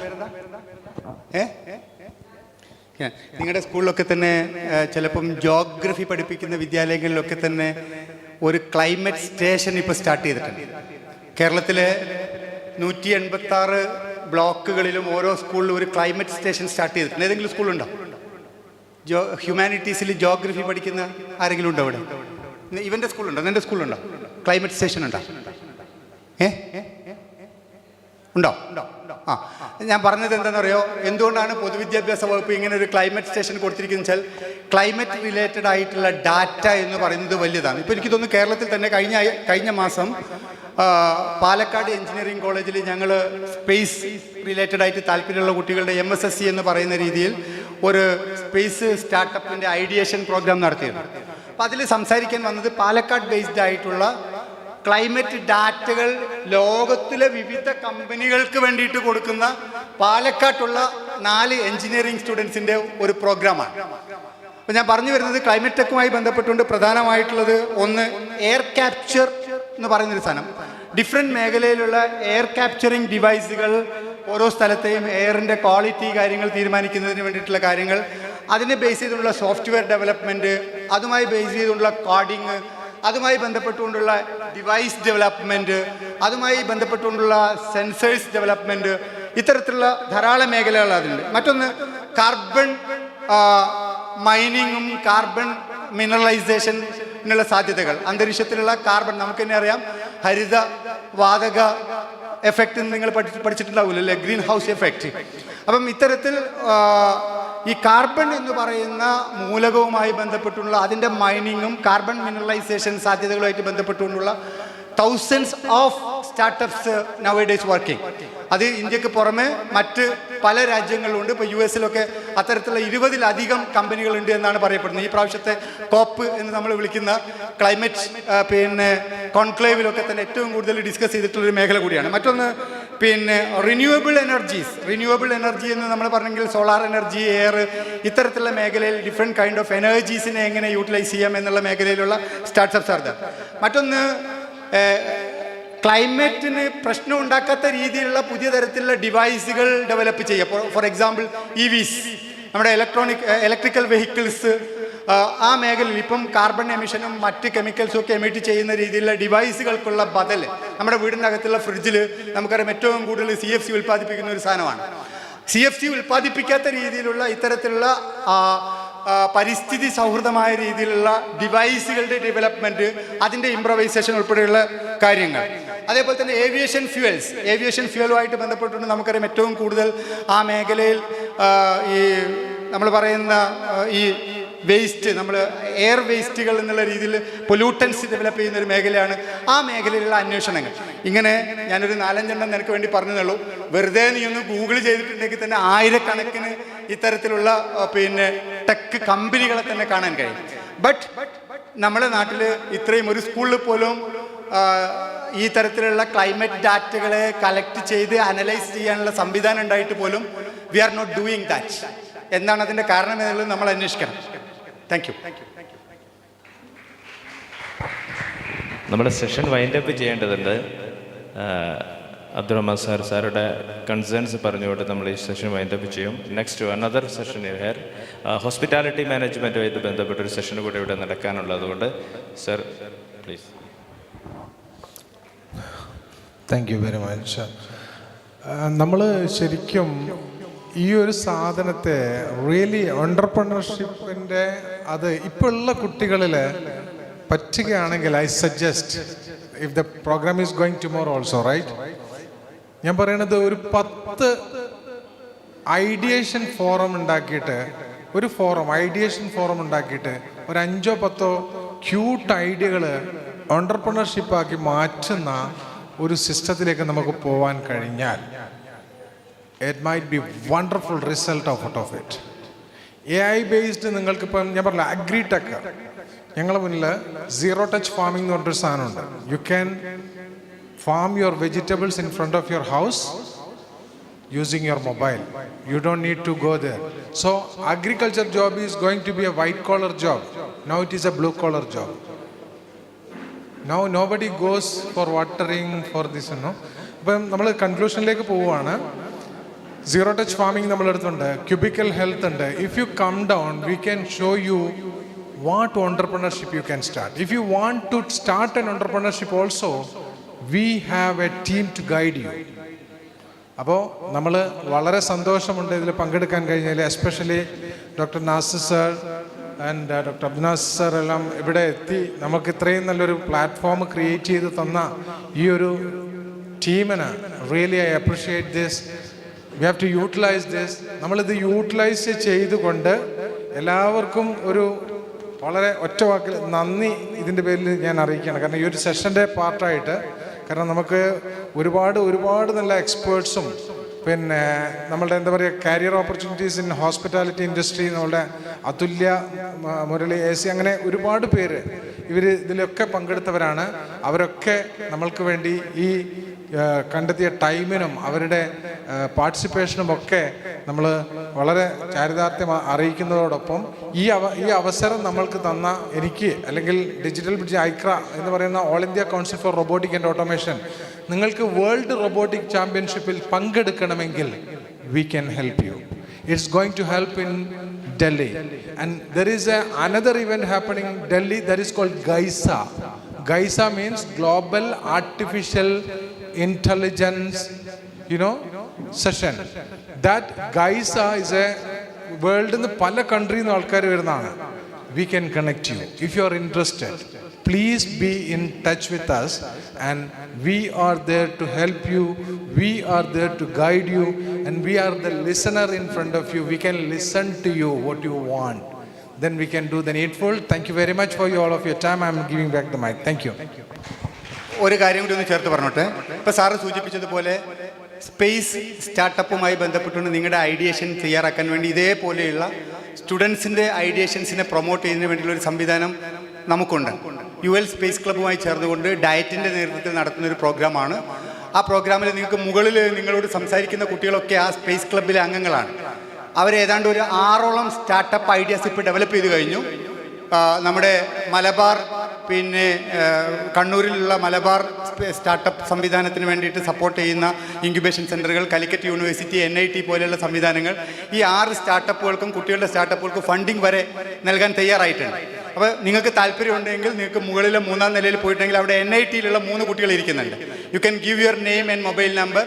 നിങ്ങളുടെ സ്കൂളിലൊക്കെ തന്നെ ചിലപ്പം ജോഗ്രഫി പഠിപ്പിക്കുന്ന വിദ്യാലയങ്ങളിലൊക്കെ തന്നെ ഒരു ക്ലൈമറ്റ് സ്റ്റേഷൻ ഇപ്പോൾ സ്റ്റാർട്ട് ചെയ്തിട്ടുണ്ട്. കേരളത്തിലെ 186 ബ്ലോക്കുകളിലും ഓരോ സ്കൂളിലും ഒരു ക്ലൈമറ്റ് സ്റ്റേഷൻ സ്റ്റാർട്ട് ചെയ്തിട്ടുണ്ട്. ഏതെങ്കിലും സ്കൂളുണ്ടോ? ഹ്യൂമാനിറ്റീസിൽ ജോഗ്രഫി പഠിക്കുന്ന ആരെങ്കിലും ഉണ്ടോ ഇവിടെ? ഇവൻ്റെ സ്കൂളുണ്ടോ? നിൻ്റെ സ്കൂളുണ്ടോ ക്ലൈമറ്റ് സ്റ്റേഷൻ? ഉണ്ടോ? ഉണ്ടോ? ആ, ഞാൻ പറഞ്ഞത് എന്താണെന്നറിയോ, എന്തുകൊണ്ടാണ് പൊതുവിദ്യാഭ്യാസ വകുപ്പ് ഇങ്ങനെ ഒരു ക്ലൈമറ്റ് സ്റ്റേഷൻ കൊടുത്തിരിക്കുന്നത് വെച്ചാൽ ക്ലൈമറ്റ് റിലേറ്റഡ് ആയിട്ടുള്ള ഡാറ്റ എന്ന് പറയുന്നത് വലിയതാണ്. ഇപ്പോൾ എനിക്ക് തോന്നുന്നു കേരളത്തിൽ തന്നെ കഴിഞ്ഞ മാസം പാലക്കാട് എഞ്ചിനീയറിംഗ് കോളേജിൽ ഞങ്ങൾ സ്പേസ് റിലേറ്റഡ് ആയിട്ട് താല്പര്യമുള്ള കുട്ടികളുടെ MSSC എന്ന് പറയുന്ന രീതിയിൽ ഒരു സ്പേസ് സ്റ്റാർട്ടപ്പിൻ്റെ ഐഡിയേഷൻ പ്രോഗ്രാം നടത്തിയിരുന്നു. അപ്പം അതിൽ സംസാരിക്കാൻ വന്നത് പാലക്കാട് ബേസ്ഡ് ആയിട്ടുള്ള ക്ലൈമറ്റ് ഡാറ്റകൾ ലോകത്തിലെ വിവിധ കമ്പനികൾക്ക് വേണ്ടിയിട്ട് കൊടുക്കുന്ന പാലക്കാട്ടുള്ള 4 എഞ്ചിനീയറിംഗ് സ്റ്റുഡൻസിൻ്റെ ഒരു പ്രോഗ്രാമാണ്. അപ്പോൾ ഞാൻ പറഞ്ഞു വരുന്നത് ക്ലൈമറ്റ് ടെക്കുമായി ബന്ധപ്പെട്ടുകൊണ്ട് പ്രധാനമായിട്ടുള്ളത് ഒന്ന് എയർ ക്യാപ്ചർ എന്ന് പറയുന്നൊരു സാധനം. ഡിഫറെൻറ്റ് മേഖലയിലുള്ള എയർ ക്യാപ്ചറിങ് ഡിവൈസുകൾ, ഓരോ സ്ഥലത്തെയും എയറിൻ്റെ ക്വാളിറ്റി കാര്യങ്ങൾ തീരുമാനിക്കുന്നതിന് വേണ്ടിയിട്ടുള്ള കാര്യങ്ങൾ, അതിനെ ബേസ് ചെയ്തുള്ള സോഫ്റ്റ്വെയർ ഡെവലപ്മെൻറ്റ്, അതുമായി ബേസ് ചെയ്തുള്ള കോഡിങ്, അതുമായി ബന്ധപ്പെട്ടുകൊണ്ടുള്ള ഡിവൈസ് ഡെവലപ്മെൻറ്റ്, അതുമായി ബന്ധപ്പെട്ടുകൊണ്ടുള്ള സെൻസേഴ്സ് ഡെവലപ്മെൻറ്റ്, ഇത്തരത്തിലുള്ള ധാരാളം മേഖലകൾ അതിലുണ്ട്. മറ്റൊന്ന് കാർബൺ മൈനിങ്ങും കാർബൺ മിനറലൈസേഷനുള്ള സാധ്യതകൾ. അന്തരീക്ഷത്തിലുള്ള കാർബൺ നമുക്ക് തന്നെ അറിയാം, ഹരിത വാതക എഫക്റ്റ് നിങ്ങൾ പഠിച്ചിട്ടുണ്ടാവില്ല അല്ലേ, ഗ്രീൻ ഹൗസ് എഫക്റ്റ്. അപ്പം ഇത്തരത്തിൽ ഈ കാർബൺ എന്ന് പറയുന്ന മൂലകവുമായി ബന്ധപ്പെട്ടുള്ള അതിൻ്റെ മൈനിങ്ങും കാർബൺ മിനറലൈസേഷൻ സാധ്യതകളുമായിട്ട് ബന്ധപ്പെട്ടുകൊണ്ടുള്ള thousands of startups nowadays working. അത് ഇന്ത്യക്ക് പുറമെ മറ്റ് പല രാജ്യങ്ങളിലുണ്ട്. ഇപ്പോൾ US-ലൊക്കെ അത്തരത്തിലുള്ള 20-ലധികം കമ്പനികളുണ്ട് എന്നാണ് പറയപ്പെടുന്നത്. ഈ പ്രാവശ്യത്തെ കോപ്പ് എന്ന് നമ്മൾ വിളിക്കുന്ന ക്ലൈമറ്റ് കോൺക്ലേവിലൊക്കെ തന്നെ ഏറ്റവും കൂടുതൽ ഡിസ്കസ് ചെയ്തിട്ടുള്ളൊരു മേഖല കൂടിയാണ്. മറ്റൊന്ന് റിന്യൂവബിൾ എനർജി എന്ന് നമ്മൾ പറഞ്ഞെങ്കിൽ സോളാർ എനർജി, എയർ, ഇത്തരത്തിലുള്ള മേഖലയിൽ ഡിഫറെൻറ്റ് കൈൻഡ് ഓഫ് എനർജീസിനെ എങ്ങനെ യൂട്ടിലൈസ് ചെയ്യാം എന്നുള്ള മേഖലയിലുള്ള സ്റ്റാർട്ടപ്സ് ആണ്. മറ്റൊന്ന് ക്ലൈമറ്റിന് പ്രശ്നം ഉണ്ടാക്കാത്ത രീതിയിലുള്ള പുതിയ തരത്തിലുള്ള ഡിവൈസുകൾ ഡെവലപ്പ് ചെയ്യുക. ഫോർ എക്സാമ്പിൾ EVs, നമ്മുടെ ഇലക്ട്രിക്കൽ വെഹിക്കിൾസ്, ആ മേഖലയിൽ ഇപ്പം കാർബൺ എമിഷനും മറ്റ് കെമിക്കൽസും ഒക്കെ എമിറ്റ് ചെയ്യുന്ന രീതിയിലുള്ള ഡിവൈസുകൾക്കുള്ള ബദൽ നമ്മുടെ വീടിൻ്റെ അകത്തുള്ള ഫ്രിഡ്ജിൽ നമുക്കറിയാം ഏറ്റവും കൂടുതൽ CFC ഉൽപ്പാദിപ്പിക്കുന്ന ഒരു സാധനമാണ്. CFC ഉൽപ്പാദിപ്പിക്കാത്ത രീതിയിലുള്ള ഇത്തരത്തിലുള്ള പരിസ്ഥിതി സൗഹൃദമായ രീതിയിലുള്ള ഡിവൈസുകളുടെ ഡെവലപ്മെൻറ്റ്, അതിൻ്റെ ഇംപ്രവൈസേഷൻ ഉൾപ്പെടെയുള്ള കാര്യങ്ങൾ. അതേപോലെ തന്നെ ഏവിയേഷൻ ഫ്യൂലുമായിട്ട് ബന്ധപ്പെട്ടുകൊണ്ട് നമുക്കറിയാം ഏറ്റവും കൂടുതൽ ആ മേഖലയിൽ ഈ നമ്മൾ പറയുന്ന ഈ വേസ്റ്റ്, നമ്മൾ എയർ വേസ്റ്റുകൾ എന്നുള്ള രീതിയിൽ പൊല്യൂട്ടൻസ് ഡെവലപ്പ് ചെയ്യുന്ന ഒരു മേഖലയാണ്. ആ മേഖലയിലുള്ള അന്വേഷണങ്ങൾ. ഇങ്ങനെ ഞാനൊരു 4-5 നിനക്ക് വേണ്ടി പറഞ്ഞതേ. വെറുതെ നീ ഒന്ന് ഗൂഗിൾ ചെയ്തിട്ടുണ്ടെങ്കിൽ തന്നെ ആയിരക്കണക്കിന് ഇത്തരത്തിലുള്ള ടെക് കമ്പനികളെ തന്നെ കാണാൻ കഴിയും. ബട്ട് നമ്മുടെ നാട്ടിൽ ഇത്രയും ഒരു സ്കൂളിൽ പോലും ഈ തരത്തിലുള്ള ക്ലൈമറ്റ് ഡാറ്റകളെ കളക്ട് ചെയ്ത് അനലൈസ് ചെയ്യാനുള്ള സംവിധാനം ഉണ്ടായിട്ട് പോലും we are not doing that. എന്താണ് അതിൻ്റെ കാരണം എന്നുള്ളത് നമ്മൾ അന്വേഷിക്കണം. Thank you. നമ്മുടെ സെഷൻ വൈൻഡ് അപ്പ് ചെയ്യേണ്ടതുണ്ട്. അബ്ദുറഹ്മാൻ സാറുടെ കൺസേൺസ് പറഞ്ഞുകൊണ്ട് നമ്മൾ ഈ സെഷൻ വൈൻഡ് അപ്പ് ചെയ്യും. Next another session here hospitality മാനേജ്മെൻറ്റുമായിട്ട് ബന്ധപ്പെട്ടൊരു സെഷൻ കൂടെ ഇവിടെ നടക്കാനുള്ളതുകൊണ്ട് sir please. Thank you very much. നമ്മൾ ശരിക്കും ഈ ഒരു സാധനത്തെ റിയലി എൻ്റർപ്രണർഷിപ്പിൻ്റെ അത് ഇപ്പോൾ ഉള്ള കുട്ടികളിൽ പറ്റുകയാണെങ്കിൽ I suggest if the programme is going tomorrow also right, ഞാൻ പറയണത് ഒരു 10 ഐഡിയേഷൻ ഫോറം ഉണ്ടാക്കിയിട്ട് ഒരു ഒരു 5-10 ക്യൂട്ട് ഐഡിയകൾ എൻ്റർപ്രണർഷിപ്പാക്കി മാറ്റുന്ന ഒരു സിസ്റ്റത്തിലേക്ക് നമുക്ക് പോകാൻ കഴിഞ്ഞാൽ it might be wonderful result out of it. AI based നിങ്ങൾക്കിപ്പം ഞാൻ പറഞ്ഞില്ല അഗ്രിടെക്, ഞങ്ങളുടെ മുന്നിൽ സീറോ ടച്ച് ഫാമിംഗ് എന്ന് പറഞ്ഞൊരു സാധനമുണ്ട്. You can farm your vegetables in front of your house using your mobile. You don't need to go there. So agriculture job is going to be a white collar job. Now it is a blue collar job. Now nobody goes for watering for this, you know. അപ്പം നമ്മൾ കൺക്ലൂഷനിലേക്ക് പോവുകയാണ്. സീറോ ടച്ച് ഫാമിംഗ് നമ്മളെടുത്തുണ്ട്, ക്യൂബിക്കൽ ഹെൽത്ത് ഉണ്ട്. If you come down we can show you what entrepreneurship you can start. If you want to start an entrepreneurship also we have a team to guide you. അപ്പോൾ നമ്മൾ വളരെ സന്തോഷമുണ്ട് ഇതിൽ പങ്കെടുക്കാൻ കഴിഞ്ഞാൽ. Especially doctor Nasir sir and doctor Abdunasir sir എല്ലാം ഇവിടെ എത്തി നമുക്ക് ഇത്രയും നല്ലൊരു പ്ലാറ്റ്ഫോം ക്രിയേറ്റ് ചെയ്ത് തന്ന ഈ ഒരു ടീമിന് really I appreciate this. We have to utilise this. നമ്മളിത് യൂട്ടിലൈസ് ചെയ്തുകൊണ്ട് എല്ലാവർക്കും ഒരു വളരെ ഒറ്റ വാക്കിൽ നന്ദി ഇതിൻ്റെ പേരിൽ ഞാൻ അറിയിക്കുകയാണ്. കാരണം ഈ ഒരു സെഷൻ്റെ പാർട്ടായിട്ട്, കാരണം നമുക്ക് ഒരുപാട് നല്ല എക്സ്പേർട്സും നമ്മളുടെ എന്താ പറയുക career opportunities in hospitality industry, നമ്മളുടെ അതുല്യ, മുരളി, AC, അങ്ങനെ ഒരുപാട് പേര് ഇതിലൊക്കെ പങ്കെടുത്തവരാണ്. അവരൊക്കെ നമ്മൾക്ക് വേണ്ടി ഈ കണ്ടെത്തിയ ടൈമിനും അവരുടെ പാർട്ടിസിപ്പേഷനും ഒക്കെ നമ്മൾ വളരെ ചാരിതാർത്ഥ്യം അറിയിക്കുന്നതോടൊപ്പം ഈ അവസരം നമ്മൾക്ക് തന്ന എനിക്ക്, അല്ലെങ്കിൽ ഡിജിറ്റൽ ബ്രിഡ്ജ് ഐക്ര എന്ന് പറയുന്ന all India council for robotic and automation, നിങ്ങൾക്ക് വേൾഡ് റോബോട്ടിക് ചാമ്പ്യൻഷിപ്പിൽ പങ്കെടുക്കണമെങ്കിൽ we can help you. It's going to help in Delhi, and there is another event happening in Delhi that is called GAISA. GAISA means Global Artificial Intelligence, session. That GAISA is a world in the pala country in alkar varunana. We can connect you if you are interested. Please be in touch with us, and we are there to help you. We are there to guide you, and we are the listener in front of you. We can listen to you what you want. Then we can do the needful. Thank you very much for all of your time. I am giving back the mic. Thank you. ഒരു കാര്യം കൂടി ഒന്ന് ചേർത്ത് പറഞ്ഞോട്ടെ. ഇപ്പോൾ സാറ് സൂചിപ്പിച്ചതുപോലെ സ്പേസ് സ്റ്റാർട്ടപ്പുമായി ബന്ധപ്പെട്ടുകൊണ്ട് നിങ്ങളുടെ ഐഡിയേഷൻ തയ്യാറാക്കാൻ വേണ്ടി ഇതേപോലെയുള്ള സ്റ്റുഡൻസിൻ്റെ ഐഡിയേഷൻസിനെ പ്രൊമോട്ട് ചെയ്യുന്നതിന് വേണ്ടിയുള്ള ഒരു സംവിധാനം നമുക്കുണ്ട്. UL സ്പേസ് ക്ലബ്ബുമായി ചേർന്നുകൊണ്ട് ഡയറ്റിൻ്റെ നേതൃത്വത്തിൽ നടത്തുന്ന ഒരു പ്രോഗ്രാമാണ്. ആ പ്രോഗ്രാമിൽ നിങ്ങൾക്ക് മുകളിൽ നിങ്ങളോട് സംസാരിക്കുന്ന കുട്ടികളൊക്കെ ആ സ്പേസ് ക്ലബ്ബിലെ അംഗങ്ങളാണ്. അവരേതാണ്ട് ഒരു 6ഓളം സ്റ്റാർട്ടപ്പ് ഐഡിയാസ് ഇപ്പോൾ ഡെവലപ്പ് ചെയ്ത് കഴിഞ്ഞു. നമ്മുടെ മലബാർ, പിന്നെ കണ്ണൂരിലുള്ള മലബാർ സ്റ്റാർട്ടപ്പ് സംവിധാനത്തിന് വേണ്ടിയിട്ട് സപ്പോർട്ട് ചെയ്യുന്ന ഇൻക്യുബേഷൻ സെൻ്ററുകൾ, കാലിക്കറ്റ് യൂണിവേഴ്സിറ്റി, NIT പോലെയുള്ള സംവിധാനങ്ങൾ ഈ 6 സ്റ്റാർട്ടപ്പുകൾക്കും കുട്ടികളുടെ സ്റ്റാർട്ടപ്പുകൾക്കും ഫണ്ടിങ് വരെ നൽകാൻ തയ്യാറായിട്ടുണ്ട്. അപ്പോൾ നിങ്ങൾക്ക് താല്പര്യമുണ്ടെങ്കിൽ നിങ്ങൾക്ക് മുകളിലെ 3ാം നിലയിൽ പോയിട്ടുണ്ടെങ്കിൽ അവിടെ NITയിലുള്ള 3 കുട്ടികൾ ഇരിക്കുന്നുണ്ട്. You can give your name and mobile number.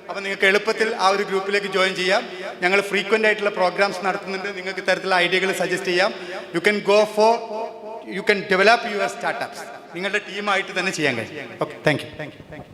അപ്പോൾ നിങ്ങൾക്ക് എളുപ്പത്തിൽ ആ ഒരു ഗ്രൂപ്പിലേക്ക് ജോയിൻ ചെയ്യാം. ഞങ്ങൾ ഫ്രീക്വൻ്റ് ആയിട്ടുള്ള പ്രോഗ്രാംസ് നടത്തുന്നുണ്ട്. നിങ്ങൾക്ക് ഇത്തരത്തിലുള്ള ഐഡിയകൾ സജസ്റ്റ് ചെയ്യാം. You can develop your startups. നിങ്ങളുടെ ടീമായിട്ട് തന്നെ ചെയ്യാൻ കഴിയും. Okay, thank you.